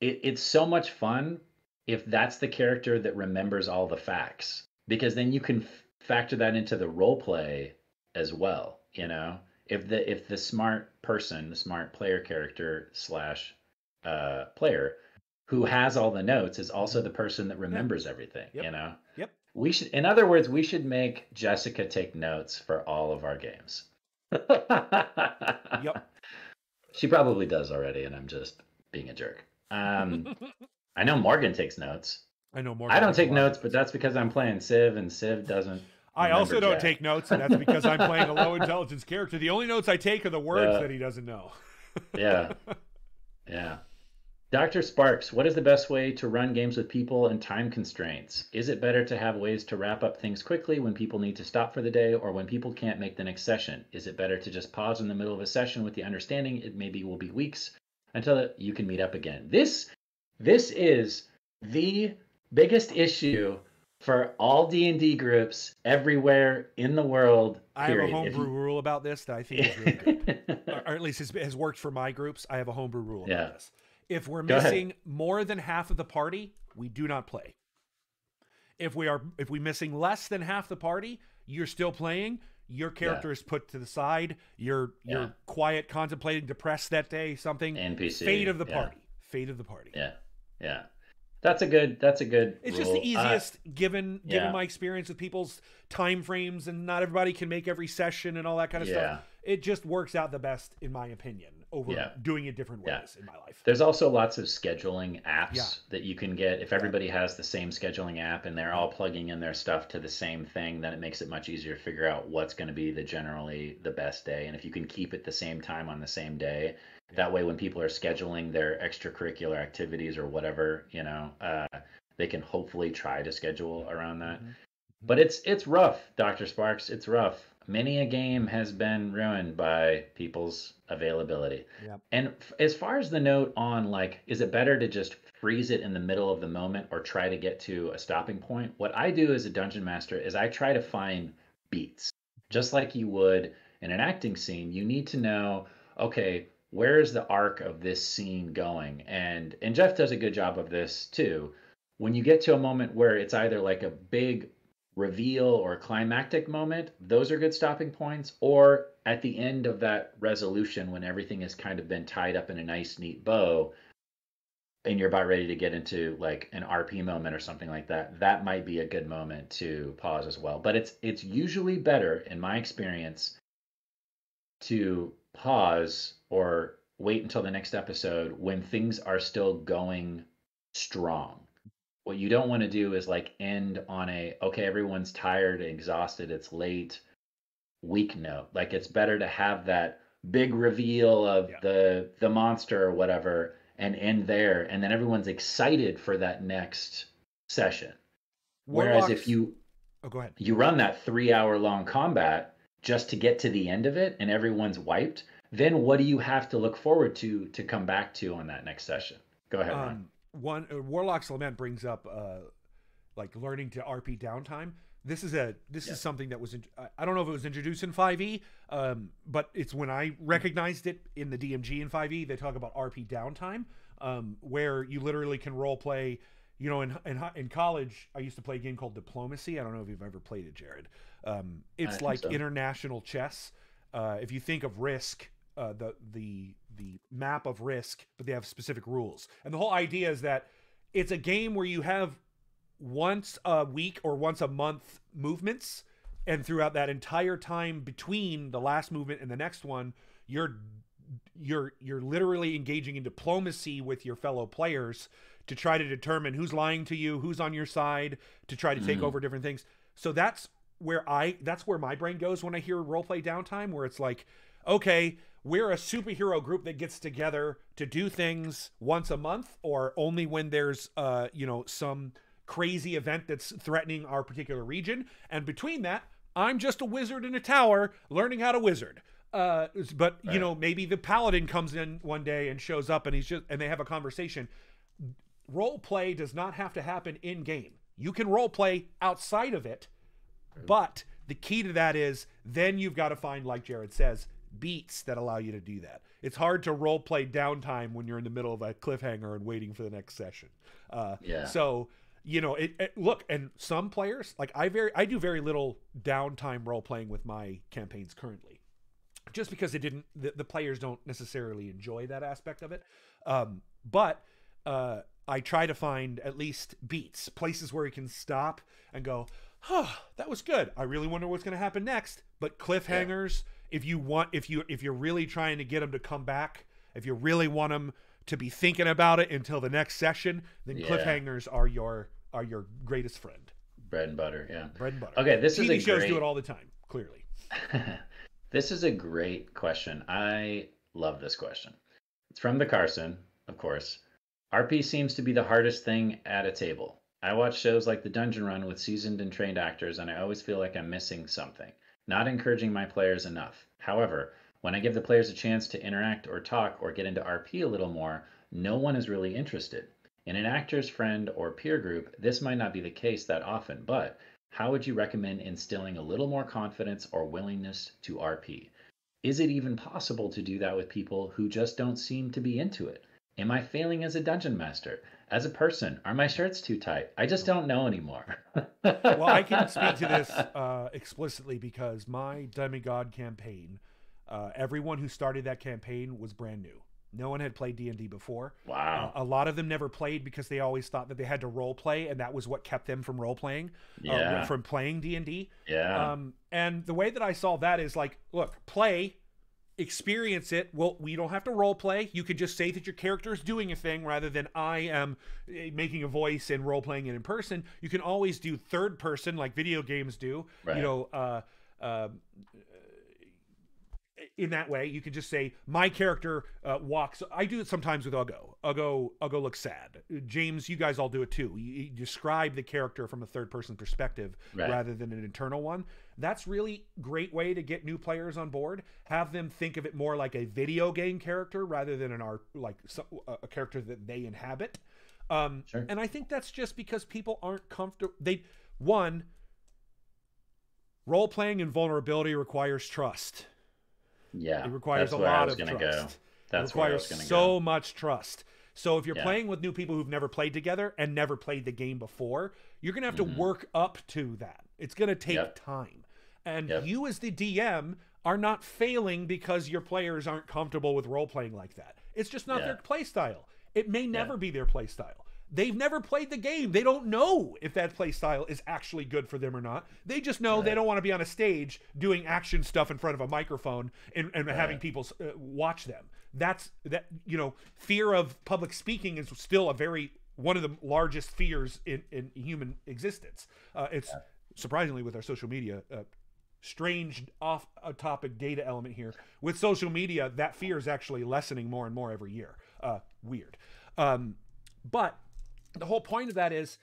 B: It's so much fun if that's the character that remembers all the facts, because then you can factor that into the role play as well. You know. If the smart person, the smart player character / player who has all the notes is also the person that remembers everything, you know? We should, in other words, we should make Jessica take notes for all of our games. She probably does already, and I'm just being a jerk. I know Morgan takes notes.
A: I know more.
B: I don't take notes, but that's because I'm playing Civ, and Civ doesn't.
A: I also don't take notes, and that's because I'm playing a low intelligence character. The only notes I take are the words that he doesn't know.
B: Yeah. Yeah. Dr. Sparks, what is the best way to run games with people and time constraints? Is it better to have ways to wrap up things quickly when people need to stop for the day or when people can't make the next session? Is it better to just pause in the middle of a session with the understanding it maybe will be weeks until you can meet up again? This is the biggest issue for all D&D groups everywhere in the world.
A: I have a homebrew rule about this that I think is really good, or at least has worked for my groups. I have a homebrew rule about this. If we're missing more than half of the party, we do not play. If we're missing less than half the party, you're still playing. Your character is put to the side. You're quiet, contemplating, depressed that day. Something.
B: NPC.
A: Fate of the party. Fate of the party.
B: Yeah. Yeah. That's a good.
A: It's just the easiest, given my experience with people's time frames, and not everybody can make every session and all that kind of stuff. It just works out the best, in my opinion, over doing it different ways in my life.
B: There's also lots of scheduling apps that you can get. If everybody has the same scheduling app and they're all plugging in their stuff to the same thing, then it makes it much easier to figure out what's going to be generally the best day. And if you can keep it the same time on the same day, that way when people are scheduling their extracurricular activities or whatever, they can hopefully try to schedule around that. But it's rough, Dr. Sparks. It's rough. Many a game has been ruined by people's availability. And as far as the note on, is it better to just freeze it in the middle of the moment or try to get to a stopping point? What I do as a dungeon master is I try to find beats. Just like you would in an acting scene, you need to know, okay, where is the arc of this scene going? And Jeff does a good job of this too. When you get to a moment where it's either like a big reveal or climactic moment, those are good stopping points. Or at the end of that resolution, when everything has kind of been tied up in a nice, neat bow, and you're about ready to get into an RP moment or something like that, that might be a good moment to pause as well. But it's usually better, in my experience, to pause or wait until the next episode when things are still going strong. What you don't want to do is end on okay, everyone's tired, exhausted, it's late, weak note. It's better to have that big reveal of the monster or whatever and end there, and then everyone's excited for that next session. Whereas if you run that 3-hour long combat just to get to the end of it and everyone's wiped, then what do you have to look forward to come back to on that next session? Go ahead, Ron.
A: Warlock's Lament brings up learning to RP downtime. This is something that was I don't know if it was introduced in 5e, but it's when I recognized it in the DMG in 5e. They talk about RP downtime, where you literally can role play. In college, I used to play a game called Diplomacy. I don't know if you've ever played it, Jared. It's like international chess. If you think of Risk, the map of Risk, but they have specific rules. And the whole idea is that it's a game where you have once a week or once a month movements, and throughout that entire time between the last movement and the next one, you're literally engaging in diplomacy with your fellow players to try to determine who's lying to you, who's on your side, to try to take over different things. So that's where my brain goes when I hear roleplay downtime, where it's like, okay, we're a superhero group that gets together to do things once a month or only when there's some crazy event that's threatening our particular region. And between that, I'm just a wizard in a tower learning how to wizard. Maybe the paladin comes in one day and shows up and they have a conversation. Role play does not have to happen in game. You can role play outside of it, but the key to that is then you've got to find, like Jared says, beats that allow you to do that. It's hard to role play downtime when you're in the middle of a cliffhanger and waiting for the next session. So look, and some players, I do very little downtime role playing with my campaigns currently, just because the players don't necessarily enjoy that aspect of it. But I try to find at least beats, places where you can stop and go, that was good. I really wonder what's going to happen next. But cliffhangers, if you're really trying to get them to come back, if you really want them to be thinking about it until the next session, then cliffhangers are your are your greatest friend.
B: Bread and butter, yeah.
A: Bread and butter.
B: Okay, this
A: TV
B: is a
A: shows
B: great...
A: do it all the time, clearly.
B: This is a great question. I love this question. It's from the Carson, of course. RP seems to be the hardest thing at a table. I watch shows like the Dungeon Run with seasoned and trained actors, and I always feel like I'm missing something, not encouraging my players enough. However, when I give the players a chance to interact or talk or get into RP a little more, no one is really interested. In an actor's friend or peer group, this might not be the case that often, but how would you recommend instilling a little more confidence or willingness to RP? Is it even possible to do that with people who just don't seem to be into it? Am I failing as a dungeon master? As a person, are my shirts too tight? I just don't know anymore.
A: Well, I can speak to this explicitly because my Demigod campaign, everyone who started that campaign was brand new. No one had played D&D before.
B: Wow.
A: A lot of them never played because they always thought that they had to role play, and that was what kept them from role playing, from playing D&D.
B: Yeah.
A: And the way that I saw that is like, look, play, experience it. Well, we don't have to role play. You can just say that your character is doing a thing rather than I am making a voice and role playing it in person. You can always do third person like video games do.
B: Right.
A: You know, in that way, you can just say my character walks. I do it sometimes with Uggo. Uggo looks sad. James, you guys all do it too. You describe the character from a third person perspective rather than an internal one. That's really great way to get new players on board. Have them think of it more like a video game character rather than a character that they inhabit.
B: Sure.
A: And I think that's just because people aren't comfortable. Role playing and vulnerability requires trust.
B: Yeah,
A: it requires a lot of trust.
B: That's
A: it requires so much trust. So if you're playing with new people who've never played together and never played the game before, you're going to have to work up to that. It's going to take time. And you as the DM are not failing because your players aren't comfortable with role-playing like that. It's just not their play style. It may never be their play style. They've never played the game. They don't know if that play style is actually good for them or not. They just know they don't want to be on a stage doing action stuff in front of a microphone and having people watch them. Fear of public speaking is still one of the largest fears in human existence. It's surprisingly with our social media, strange off-topic data element here. With social media, that fear is actually lessening more and more every year. Weird. But the whole point of that is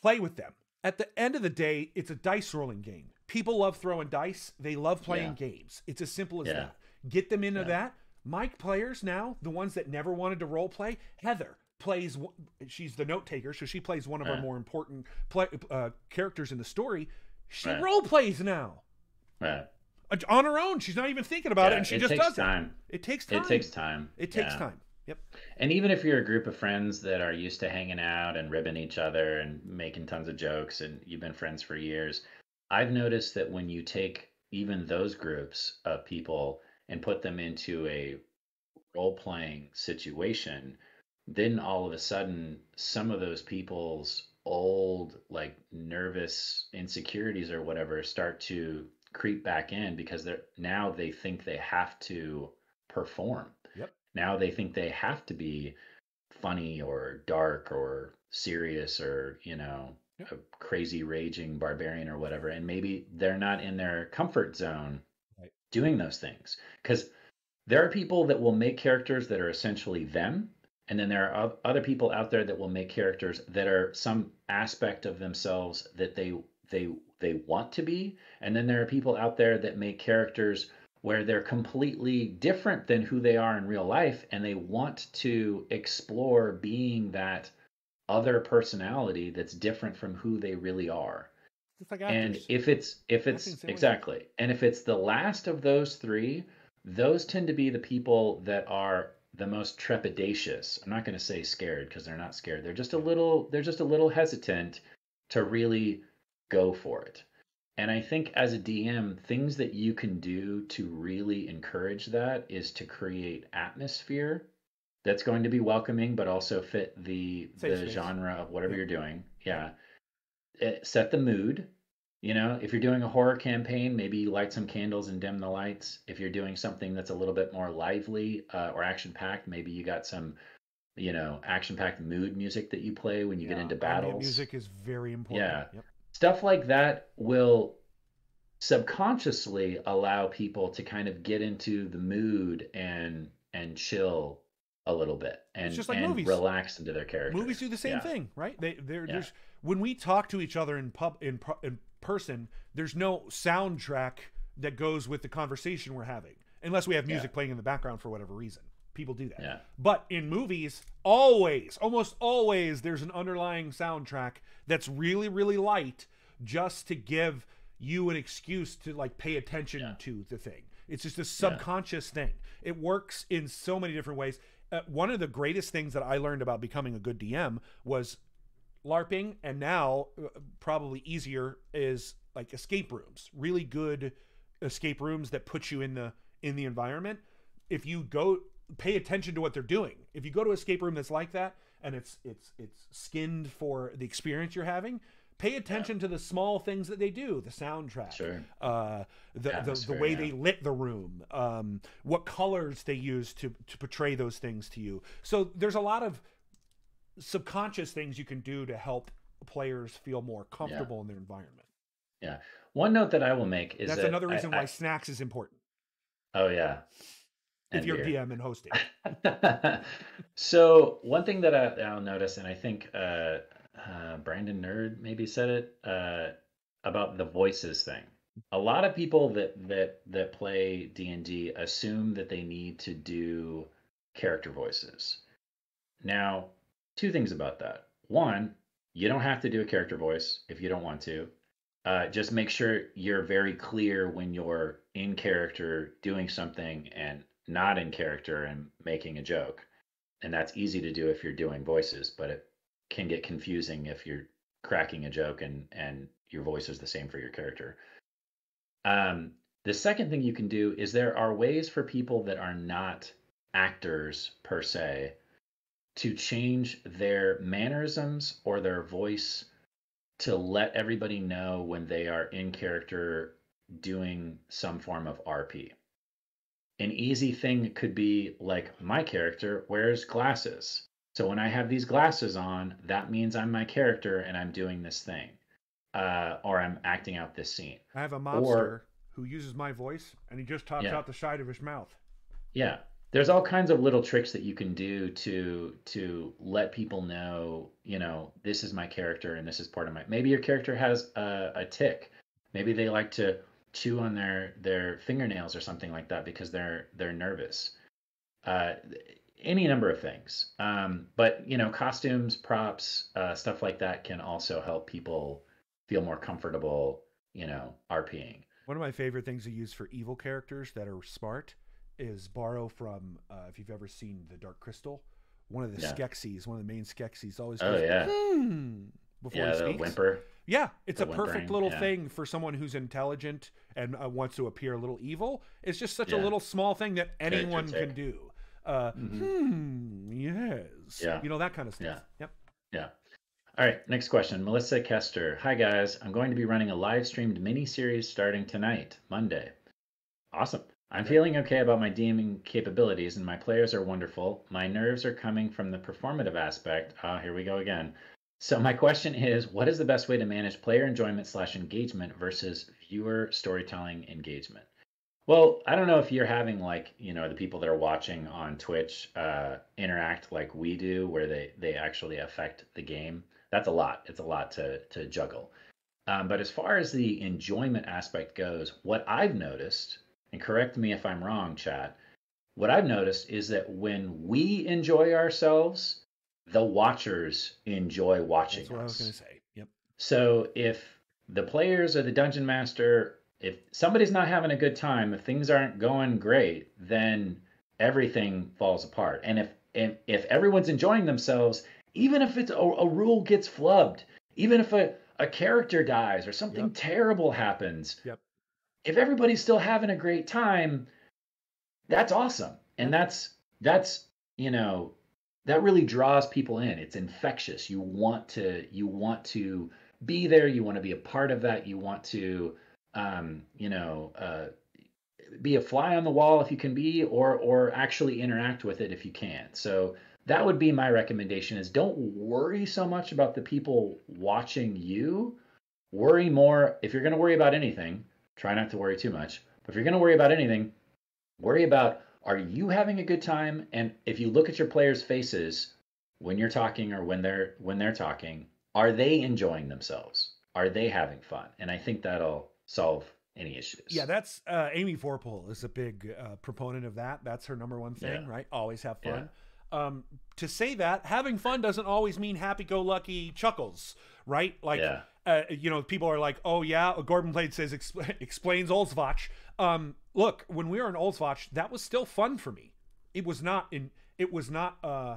A: play with them. At the end of the day, it's a dice rolling game. People love throwing dice. They love playing games. It's as simple as that. Get them into that. My players now, the ones that never wanted to role play, Heather plays, she's the note taker, so she plays one of our more important characters in the story. She role plays now.
B: Right.
A: On her own. She's not even thinking about it, and she just does
B: it.
A: It takes time.
B: It takes time.
A: It takes time. Yep.
B: And even if you're a group of friends that are used to hanging out and ribbing each other and making tons of jokes and you've been friends for years, I've noticed that when you take even those groups of people and put them into a role-playing situation, then all of a sudden some of those people's old like nervous insecurities or whatever start to creep back in because they think they have to perform.
A: Yep.
B: Now they think they have to be funny or dark or serious or, a crazy raging barbarian or whatever. And maybe they're not in their comfort zone doing those things. Because there are people that will make characters that are essentially them. And then there are other people out there that will make characters that are some aspect of themselves that they want to be. And then there are people out there that make characters where they're completely different than who they are in real life, and they want to explore being that other personality that's different from who they really are.
A: It's like
B: and
A: actors.
B: if it's exactly, and if it's the last of those three, those tend to be the people that are the most trepidatious. I'm not going to say scared because they're not scared. They're just a little hesitant to really go for it. And I think as a DM, things that you can do to really encourage that is to create atmosphere that's going to be welcoming, but also fit the genre of whatever you're doing. Yeah. Set the mood. If you're doing a horror campaign, maybe you light some candles and dim the lights. If you're doing something that's a little bit more lively or action-packed, maybe you got some action-packed mood music that you play when you get into
A: Ambient
B: battles.
A: music is very important.
B: Yeah.
A: Yep.
B: Stuff like that will subconsciously allow people to kind of get into the mood and chill a little bit
A: It's just like
B: and
A: movies.
B: relax into their character.
A: Movies do the same
B: Yeah.
A: thing, right?
B: Yeah.
A: There's when we talk to each other in person, there's no soundtrack that goes with the conversation we're having, unless we have music playing in the background for whatever reason. People do that.
B: Yeah.
A: But in movies, almost always, there's an underlying soundtrack that's really, really light, just to give you an excuse to like pay attention to the thing. It's just a subconscious thing. It works in so many different ways. One of the greatest things that I learned about becoming a good DM was LARPing, and now probably easier is like escape rooms. Really good escape rooms that put you in the environment. If you go pay attention to what they're doing, if you go to an escape room that's like that and it's skinned for the experience you're having, pay attention to the small things that they do, the soundtrack, the way they lit the room, what colors they use to portray those things to you. So there's a lot of subconscious things you can do to help players feel more comfortable in their environment.
B: Yeah. One note that I will make is
A: that's
B: that
A: another reason why snacks is important.
B: Oh yeah.
A: If you're DM and hosting.
B: So one thing that I'll notice, and I think Brandon Nerd maybe said it about the voices thing. A lot of people that play D&D assume that they need to do character voices. Now, two things about that. One, you don't have to do a character voice if you don't want to. Just make sure you're very clear when you're in character doing something and not in character and making a joke. And that's easy to do if you're doing voices, but it can get confusing if you're cracking a joke and your voice is the same for your character. The second thing you can do is there are ways for people that are not actors per se to change their mannerisms or their voice to let everybody know when they are in character doing some form of RP. An easy thing could be like my character wears glasses. So when I have these glasses on, that means I'm my character and I'm doing this thing. Or I'm acting out this scene.
A: I have a mobster who uses my voice and he just talks out the side of his mouth.
B: Yeah. There's all kinds of little tricks that you can do to let people know, this is my character and this is part of maybe your character has a tick. Maybe they like to chew on their fingernails or something like that because they're nervous. Any number of things. But costumes, props, stuff like that can also help people feel more comfortable, RPing.
A: One of my favorite things to use for evil characters that are smart is borrow from, if you've ever seen The Dark Crystal, one of the Skeksis, one of the main Skeksis always goes, before he speaks.
B: The whimper.
A: Yeah, it's a perfect little thing for someone who's intelligent and wants to appear a little evil. It's just such a little small thing that anyone can do. Yes.
B: Yeah.
A: That kind of stuff. Yep.
B: Yeah. All right, next question. Melissa Kester. Hi, guys. I'm going to be running a live-streamed mini-series starting tonight, Monday. Awesome. I'm feeling okay about my DMing capabilities, and my players are wonderful. My nerves are coming from the performative aspect. Here we go again. So my question is, what is the best way to manage player enjoyment / engagement versus viewer storytelling engagement? Well, I don't know if you're having the people that are watching on Twitch interact like we do, where they actually affect the game. That's a lot. It's a lot to juggle. But as far as the enjoyment aspect goes, what I've noticed, and correct me if I'm wrong, chat, what I've noticed is that when we enjoy ourselves, the watchers enjoy watching us.
A: That's what I was going to say. Yep.
B: So if the players or the dungeon master, if somebody's not having a good time, if things aren't going great, then everything falls apart. And if everyone's enjoying themselves, even if it's a rule gets flubbed, even if a character dies or something terrible happens, if everybody's still having a great time, that's awesome. And that's that really draws people in. It's infectious. You want to be there. You want to be a part of that. You want to be a fly on the wall if you can be, or actually interact with it if you can. So that would be my recommendation, is don't worry so much about the people watching you. Worry more, if you're going to worry about anything, try not to worry too much. But if you're going to worry about anything, worry about, are you having a good time? And if you look at your players' faces when you're talking or when they're talking, are they enjoying themselves? Are they having fun? And I think that'll solve any issues.
A: Yeah, that's Amy Vorpal is a big proponent of that. That's her number one thing, right? Always have fun. Yeah. To say that, having fun doesn't always mean happy-go-lucky chuckles, right? Like, you know, people are like, oh yeah, Gordon Blade says explains Oldsvatch. Look, when we were in Oldsvatch, that was still fun for me. It was not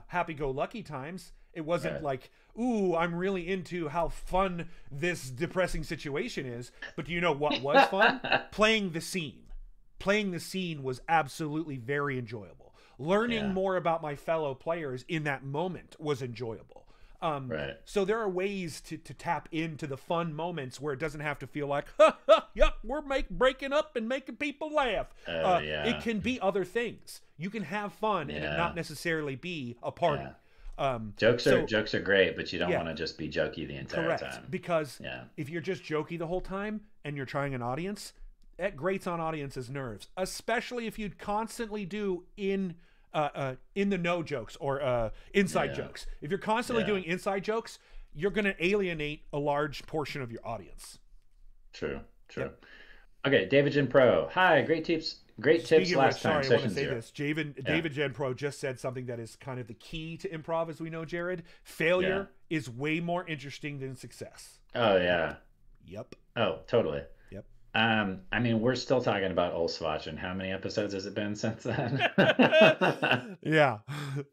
A: happy-go-lucky times. It wasn't like, ooh, I'm really into how fun this depressing situation is. But do you know what was fun? Playing the scene. Playing the scene was absolutely very enjoyable. Learning more about my fellow players in that moment was enjoyable. So there are ways to tap into the fun moments where it doesn't have to feel like, yep, we're breaking up and making people laugh. It can be other things. You can have fun and it not necessarily be a party.
B: Jokes are great, but you don't want to just be jokey the entire time.
A: Because if you're just jokey the whole time and you're trying an audience, it grates on audiences' nerves, especially if you'd constantly do in the know jokes or inside jokes. If you're constantly doing inside jokes, you're going to alienate a large portion of your audience.
B: True. Okay, David Gen Pro. Hi, great tips last time.
A: Sorry, I want to say this. David Gen Pro just said something that is kind of the key to improv, as we know, Jared. Failure is way more interesting than success.
B: Oh, yeah.
A: Yep.
B: Oh, totally.
A: Yep.
B: I mean, we're still talking about Oldsvatch, and how many episodes has it been since then?
A: Yeah.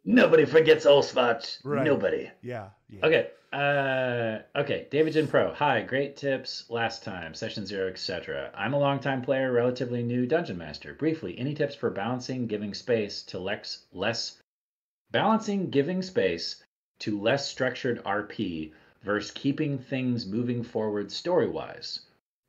B: Nobody forgets Oldsvatch.
A: Right.
B: Nobody.
A: Yeah.
B: Okay. Okay. David Gen Pro. Hi. Great tips last time. Session 0, etc. I'm a longtime player, relatively new Dungeon Master. Briefly, any tips for balancing giving space to less structured RP versus keeping things moving forward story-wise?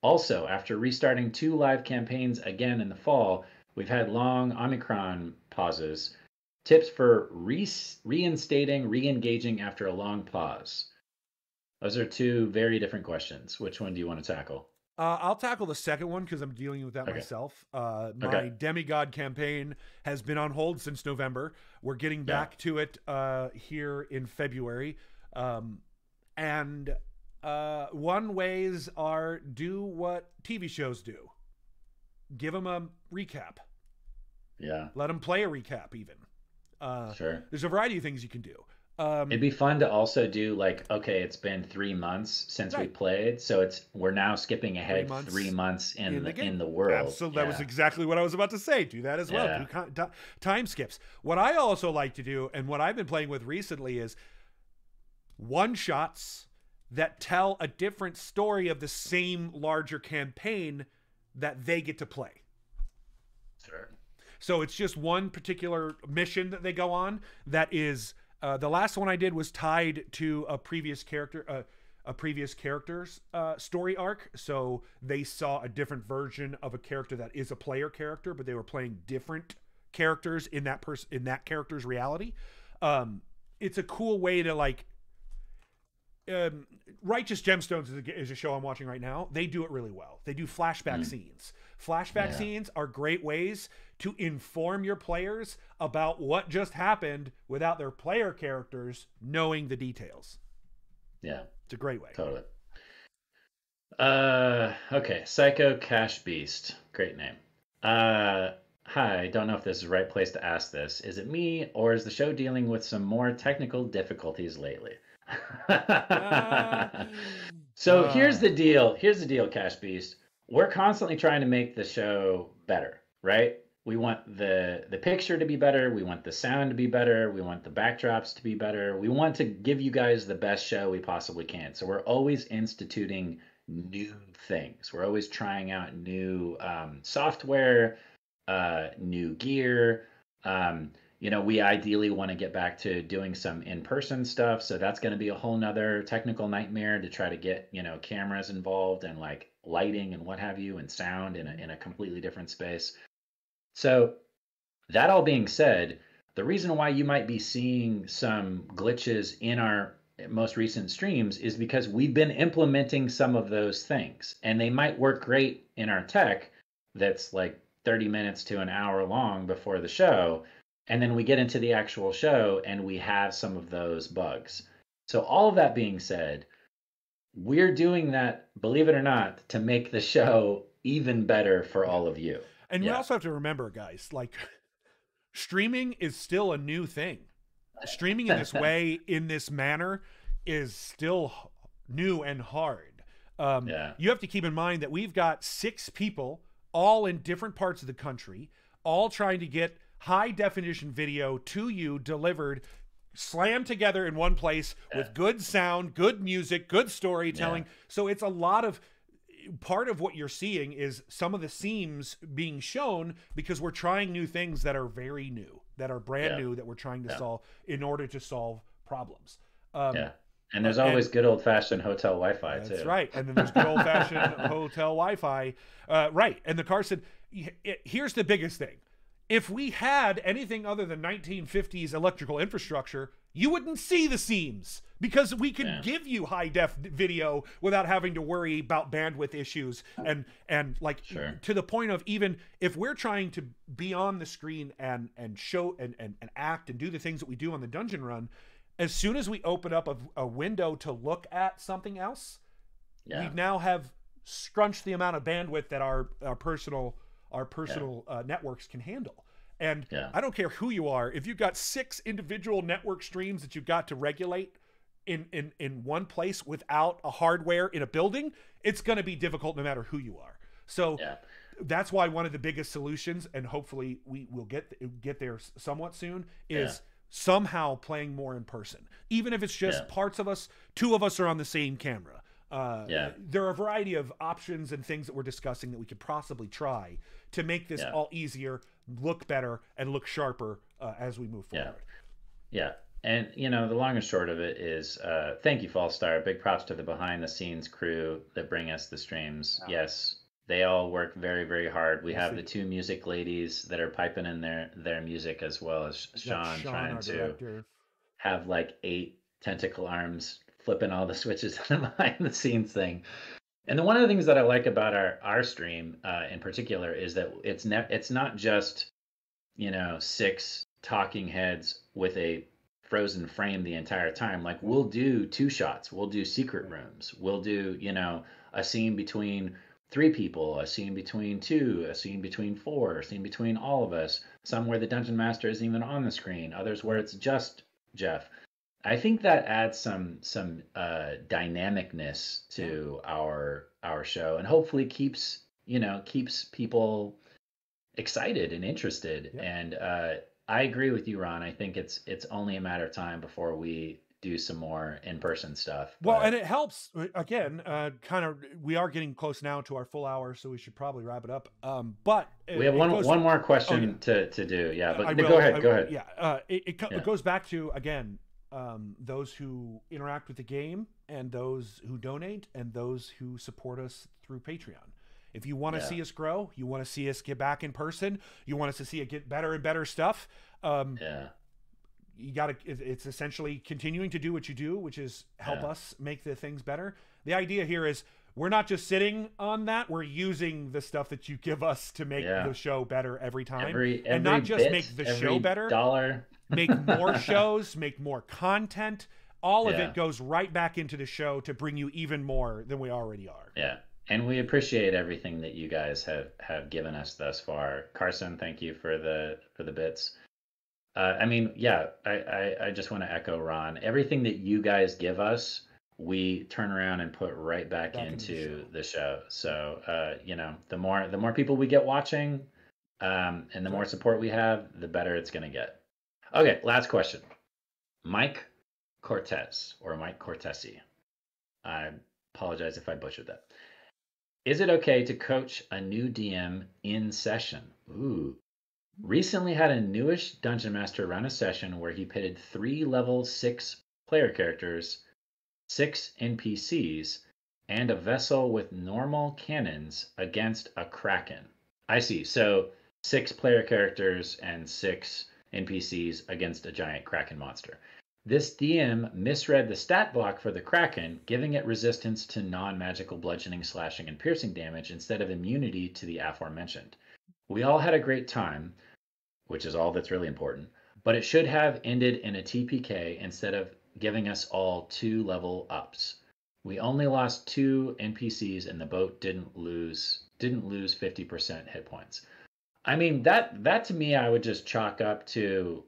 B: Also, after restarting 2 live campaigns again in the fall, we've had long Omicron pauses. Tips for reinstating, re-engaging after a long pause. Those are 2 very different questions. Which one do you want to tackle?
A: I'll tackle the second one because I'm dealing with that myself. My Demigod campaign has been on hold since November. We're getting back to it here in February. And one ways are do what TV shows do. Give them a recap.
B: Yeah.
A: Let them play a recap even.
B: Sure.
A: There's a variety of things you can do.
B: It'd be fun to also do like, okay, it's been 3 months since we played, so we're now skipping ahead 3 months in the world.
A: Absolutely, that was exactly what I was about to say. Do that as well. Do time skips. What I also like to do, and what I've been playing with recently, is one shots that tell a different story of the same larger campaign that they get to play.
B: Sure.
A: So it's just one particular mission that they go on that is the last one I did was tied to a previous character's story arc. So they saw a different version of a character that is a player character, but they were playing different characters in that character's reality. It's a cool way to like. Righteous Gemstones is a show I'm watching right now. They do it really well. They do flashback scenes. Flashback scenes are great ways to inform your players about what just happened without their player characters knowing the details.
B: Yeah.
A: It's a great way.
B: Totally. Okay. Psycho Cash Beast. Great name. Hi, don't know if this is the right place to ask this. Is it me, or is the show dealing with some more technical difficulties lately? So here's the deal, Cash Beast. We're constantly trying to make the show better, right? We want the picture to be better, we want the sound to be better, we want the backdrops to be better, we want to give you guys the best show we possibly can. So we're always instituting new things. We're always trying out new software, new gear. We ideally want to get back to doing some in-person stuff. So that's going to be a whole nother technical nightmare to try to get, cameras involved and like lighting and what have you and sound in a completely different space. So that all being said, The reason why you might be seeing some glitches in our most recent streams is because we've been implementing some of those things, and they might work great in our tech that's like 30 minutes to an hour long before the show, and then we get into the actual show and we have some of those bugs. So all of that being said, we're doing that, believe it or not, to make the show even better for all of you.
A: And we also have to remember, guys, like, streaming is still a new thing. Streaming in this way, in this manner, is still new and hard. You have to keep in mind that we've got 6 people all in different parts of the country, all trying to get high definition video to you delivered, slammed together in one place with good sound, good music, good storytelling. So it's a lot of, part of what you're seeing is some of the seams being shown because we're trying new things that are very new, that are brand new, that we're trying to solve in order to solve problems.
B: And there's always good old-fashioned hotel Wi-Fi, too.
A: That's right. And then there's good old-fashioned hotel Wi-Fi. Right. And the Carson, here's the biggest thing. If we had anything other than 1950s electrical infrastructure, you wouldn't see the seams because we could give you high-def video without having to worry about bandwidth issues. And like, to the point of, even if we're trying to be on the screen and show and act and do the things that we do on the dungeon run, as soon as we open up a window to look at something else, we now have scrunched the amount of bandwidth that our personal networks can handle. And I don't care who you are, if you've got 6 individual network streams that you've got to regulate in one place without a hardware in a building, it's going to be difficult no matter who you are. So that's why one of the biggest solutions, and hopefully we will get there somewhat soon, is somehow playing more in person, even if it's just parts of us, 2 of us are on the same camera. There are a variety of options and things that we're discussing that we could possibly try to make this all easier, look better, and look sharper as we move forward.
B: And the long and short of it is, thank you, Fallstar. Big props to the behind the scenes crew that bring us the streams. Yes, they all work very, very hard. We have the 2 music ladies that are piping in their music, as well as Sean trying to have like 8 tentacle arms flipping all the switches on the behind the scenes thing. And one of the things that I like about our stream in particular is that it's not just 6 talking heads with a frozen frame the entire time. Like, we'll do 2 shots, we'll do secret rooms, we'll do a scene between 3 people, a scene between 2, a scene between 4, a scene between all of us, some where the dungeon master isn't even on the screen, others where it's just Jeff. I think that adds some dynamicness to our show, and hopefully keeps people excited and interested. And I agree with you, Ron. I think it's only a matter of time before we do some more in-person stuff.
A: Well, and it helps, again, we are getting close now to our full hour, so we should probably wrap it up. But
B: we have one more question to do. Yeah, but go ahead.
A: Yeah, it goes back to, again, those who interact with the game, and those who donate, and those who support us through Patreon. If you want to see us grow, you want to see us get back in person, you want us to see it get better and better stuff, you got to, it's essentially continuing to do what you do, which is help us make the things better. The idea here is we're not just sitting on that, we're using the stuff that you give us to make the show better every time. And not just make the show better, make more shows, make more content. All of it goes right back into the show to bring you even more than we already are.
B: Yeah. And we appreciate everything that you guys have given us thus far. Carson, thank you for the bits. I just want to echo Ron. Everything that you guys give us, we turn around and put right back into the show. So, the more people we get watching, and the more support we have, the better it's going to get. Okay, last question. Mike Cortez, or Mike Cortesi. I apologize if I butchered that. Is it okay to coach a new DM in session? Ooh. Recently had a newish Dungeon Master run a session where he pitted 3 level 6 player characters, 6 NPCs, and a vessel with normal cannons against a Kraken. I see. So 6 player characters and 6 NPCs against a giant Kraken monster. This DM misread the stat block for the Kraken, giving it resistance to non-magical bludgeoning, slashing, and piercing damage instead of immunity to the aforementioned. We all had a great time, which is all that's really important, but it should have ended in a TPK instead of giving us all 2 level ups. We only lost 2 NPCs and the boat didn't lose 50% hit points. I mean, that to me, I would just chalk up to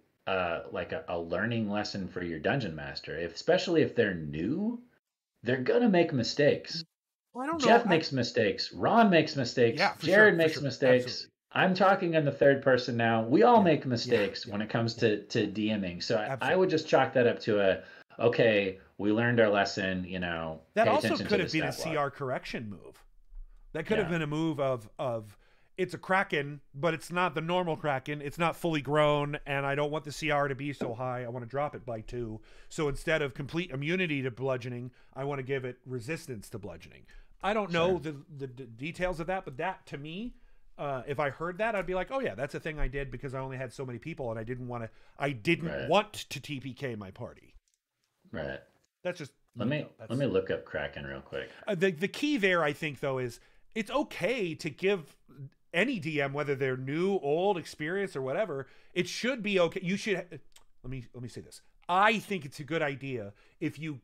B: like a learning lesson for your dungeon master. Especially if they're new, they're gonna make mistakes.
A: Well, I don't know.
B: Jeff makes mistakes. Ron makes mistakes.
A: Yeah,
B: Jared makes mistakes.
A: Absolutely.
B: I'm talking in the third person now. We all make mistakes when it comes to DMing. So I would just chalk that up to okay, we learned our lesson,
A: That also could have been a CR correction move. That could have been a move of it's a Kraken, but it's not the normal Kraken. It's not fully grown, and I don't want the CR to be so high. I want to drop it by 2. So instead of complete immunity to bludgeoning, I want to give it resistance to bludgeoning. I don't know the details of that, but that, to me, if I heard that, I'd be like, oh yeah, that's a thing I did because I only had so many people, and I didn't want to TPK my party.
B: Right.
A: That's just...
B: Let me look up Kraken real quick.
A: The key there, I think, though, is it's okay to give any DM, whether they're new, old, experienced, or whatever, it should be okay. You should... Let me say this. I think it's a good idea if you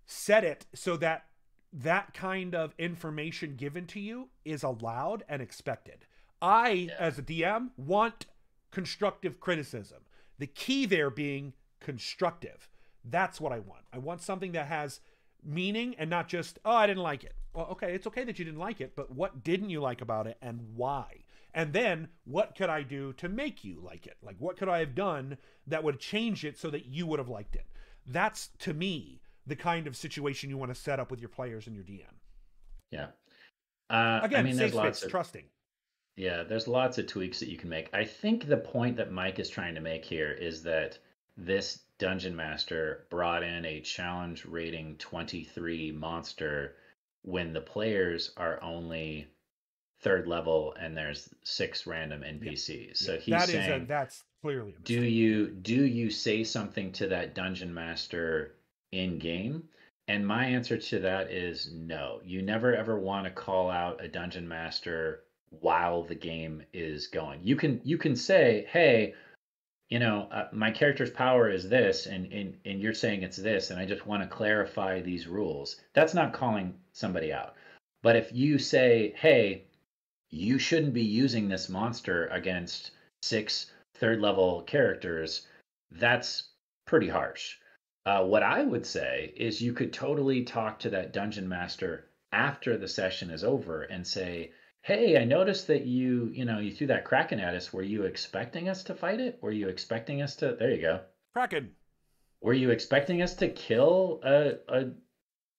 A: set it so that that kind of information given to you is allowed and expected. As a DM, want constructive criticism. The key there being constructive. That's what I want. I want something that has meaning and not just, oh, I didn't like it. Well, okay, it's okay that you didn't like it, but what didn't you like about it and why? And then what could I do to make you like it? Like, what could I have done that would change it so that you would have liked it? That's, to me, the kind of situation you want to set up with your players and your DM.
B: Yeah.
A: Again,
B: I mean,
A: safe space, trusting.
B: Yeah, there's lots of tweaks that you can make. I think the point that Mike is trying to make here is that this Dungeon Master brought in a challenge rating 23 monster when the players are only 3rd level and there's 6 random NPCs. So he's saying
A: that's clearly a
B: mistake. Do you say something to that Dungeon Master in game? And my answer to that is no. You never ever want to call out a Dungeon Master while the game is going. You can say, hey, my character's power is this, and you're saying it's this, and I just want to clarify these rules. That's not calling somebody out. But if you say, hey, you shouldn't be using this monster against 6 3rd level characters, that's pretty harsh. What I would say is you could totally talk to that Dungeon Master after the session is over and say, hey, I noticed that you threw that Kraken at us. Were you expecting us to fight it? Were you expecting us to... There you go.
A: Kraken.
B: Were you expecting us to kill a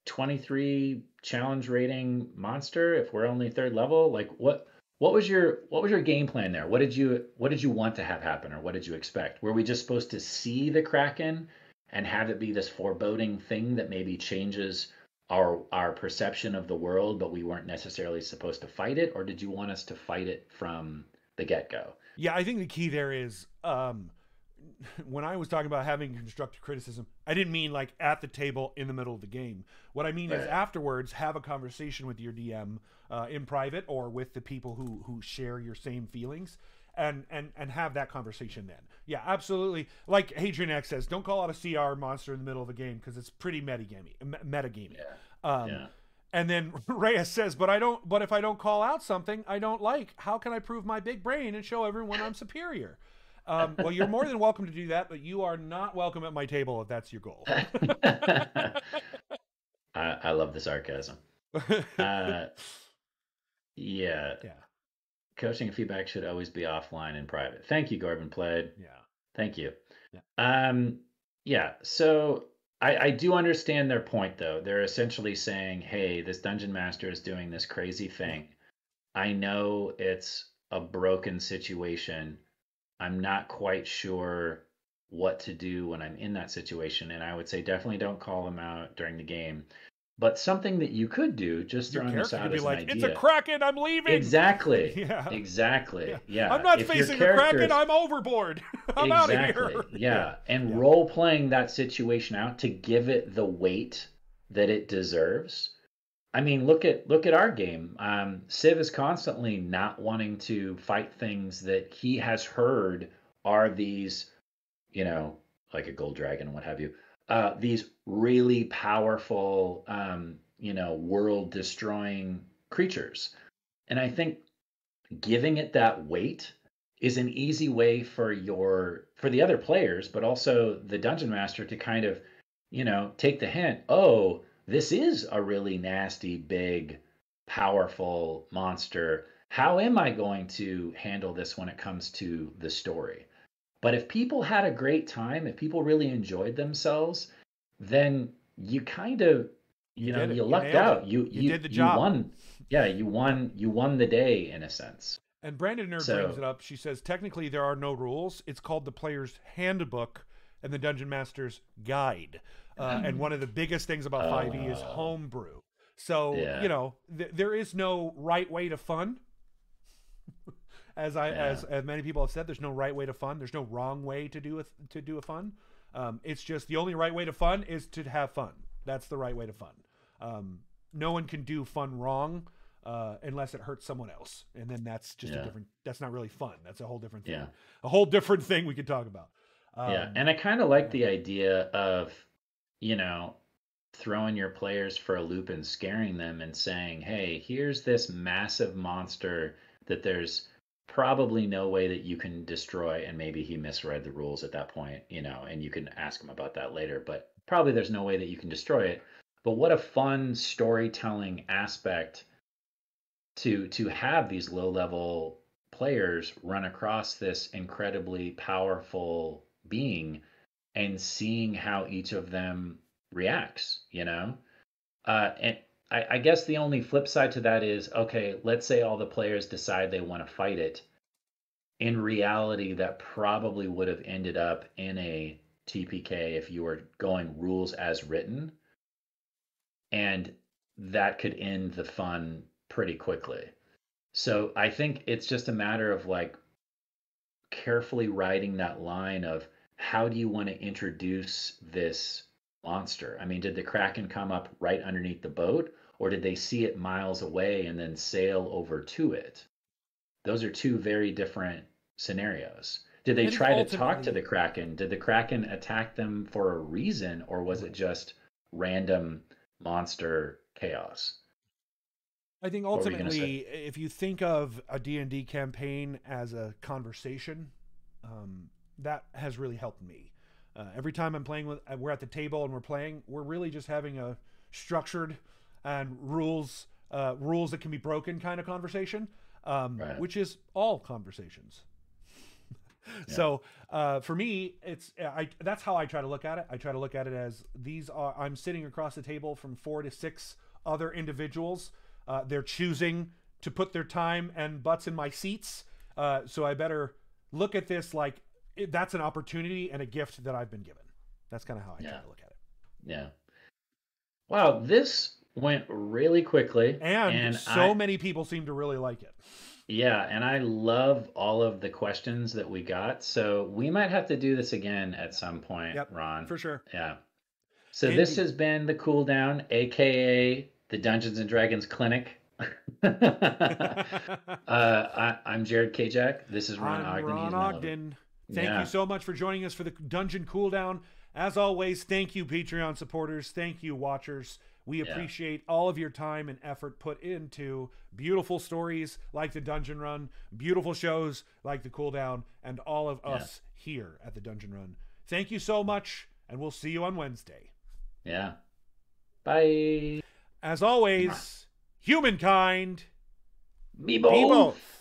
B: 23 challenge rating monster if we're only 3rd level? Like, what was your game plan there? What did you want to have happen, or what did you expect? Were we just supposed to see the Kraken and have it be this foreboding thing that maybe changes our perception of the world, but we weren't necessarily supposed to fight it? Or did you want us to fight it from the get-go?
A: Yeah, I think the key there is when I was talking about having constructive criticism, I didn't mean like at the table in the middle of the game. What I mean is afterwards, have a conversation with your DM in private or with the people who share your same feelings, and have that conversation then. Yeah, absolutely. Like Hadrian X says, don't call out a CR monster in the middle of a game because it's pretty metagaming. Yeah. And then Reyes says, but if I don't call out something I don't like, how can I prove my big brain and show everyone I'm superior? Well, you're more than welcome to do that, but you are not welcome at my table if that's your goal.
B: I love the sarcasm. Yeah. Coaching and feedback should always be offline and private. Thank you, Corbin Played.
A: Yeah.
B: Thank you. Yeah. So I do understand their point, though. They're essentially saying, hey, this Dungeon Master is doing this crazy thing. I know it's a broken situation. I'm not quite sure what to do when I'm in that situation. And I would say definitely don't call them out during the game. But something that you could do, just
A: Your
B: throwing this
A: character
B: out
A: could be
B: as an
A: like,
B: idea.
A: it's a Kraken, I'm leaving.
B: Exactly.
A: Yeah.
B: Exactly.
A: Yeah.
B: Yeah.
A: I'm not
B: If
A: facing
B: your
A: a Kraken,
B: characters-
A: I'm overboard. I'm out of here.
B: Yeah. And role playing that situation out to give it the weight that it deserves. I mean, look at our game. Civ is constantly not wanting to fight things that he has heard are these, like a gold dragon and what have you. These really powerful, world destroying creatures. And I think giving it that weight is an easy way for the other players, but also the dungeon master to kind of, take the hint. Oh, this is a really nasty, big, powerful monster. How am I going to handle this when it comes to the story? But if people had a great time, if people really enjoyed themselves, then you kind of, you lucked out. You
A: did the job.
B: You won. Yeah, you won the day in a sense.
A: And Brandon Nerd brings it up. She says, technically there are no rules. It's called the player's handbook and the Dungeon Master's guide. And one of the biggest things about 5e is Homebrew. So, there is no right way to fun. As many people have said, there's no right way to fun. There's no wrong way to do a fun. It's just the only right way to fun is to have fun. That's the right way to fun. No one can do fun wrong unless it hurts someone else, and then that's just a different. That's not really fun. That's a whole different thing. A whole different thing we could talk about.
B: And I kind of like the idea of throwing your players for a loop and scaring them and saying, "Hey, here's this massive monster that there's probably no way that you can destroy," and maybe he misread the rules at that point, and you can ask him about that later, but probably there's no way that you can destroy it. But what a fun storytelling aspect to have these low-level players run across this incredibly powerful being and seeing how each of them reacts, and I guess the only flip side to that is, okay, let's say all the players decide they want to fight it. In reality, that probably would have ended up in a TPK if you were going rules as written. And that could end the fun pretty quickly. So I think it's just a matter of carefully writing that line of how do you want to introduce this monster? I mean, did the Kraken come up right underneath the boat, or did they see it miles away and then sail over to it? Those are two very different scenarios. Did they try to talk to the Kraken? Did the Kraken attack them for a reason, or was it just random monster chaos?
A: I think ultimately, if you think of a D&D campaign as a conversation, that has really helped me. Every time I'm playing we're at the table and we're playing, we're really just having a structured and rules that can be broken kind of conversation, which is all conversations. So for me, that's how I try to look at it. I try to look at it as I'm sitting across the table from 4 to 6 other individuals. They're choosing to put their time and butts in my seats. So I better look at this like that's an opportunity and a gift that I've been given. That's kind of how I try to look at it.
B: Yeah. Wow, this went really quickly.
A: And many people seem to really like it.
B: Yeah, and I love all of the questions that we got. So we might have to do this again at some point, Ron.
A: For sure.
B: Yeah. So this has been the Cooldown, a.k.a. the Dungeons & Dragons Clinic. I'm Jared Kajak. This is Ron Ogden.
A: Ron Ogden. Thank you so much for joining us for the Dungeon Cooldown. As always, thank you, Patreon supporters. Thank you, watchers. We appreciate all of your time and effort put into beautiful stories like the Dungeon Run, beautiful shows like the Cooldown, and all of us here at the Dungeon Run. Thank you so much, and we'll see you on Wednesday.
B: Yeah. Bye.
A: As always, humankind,
B: be both.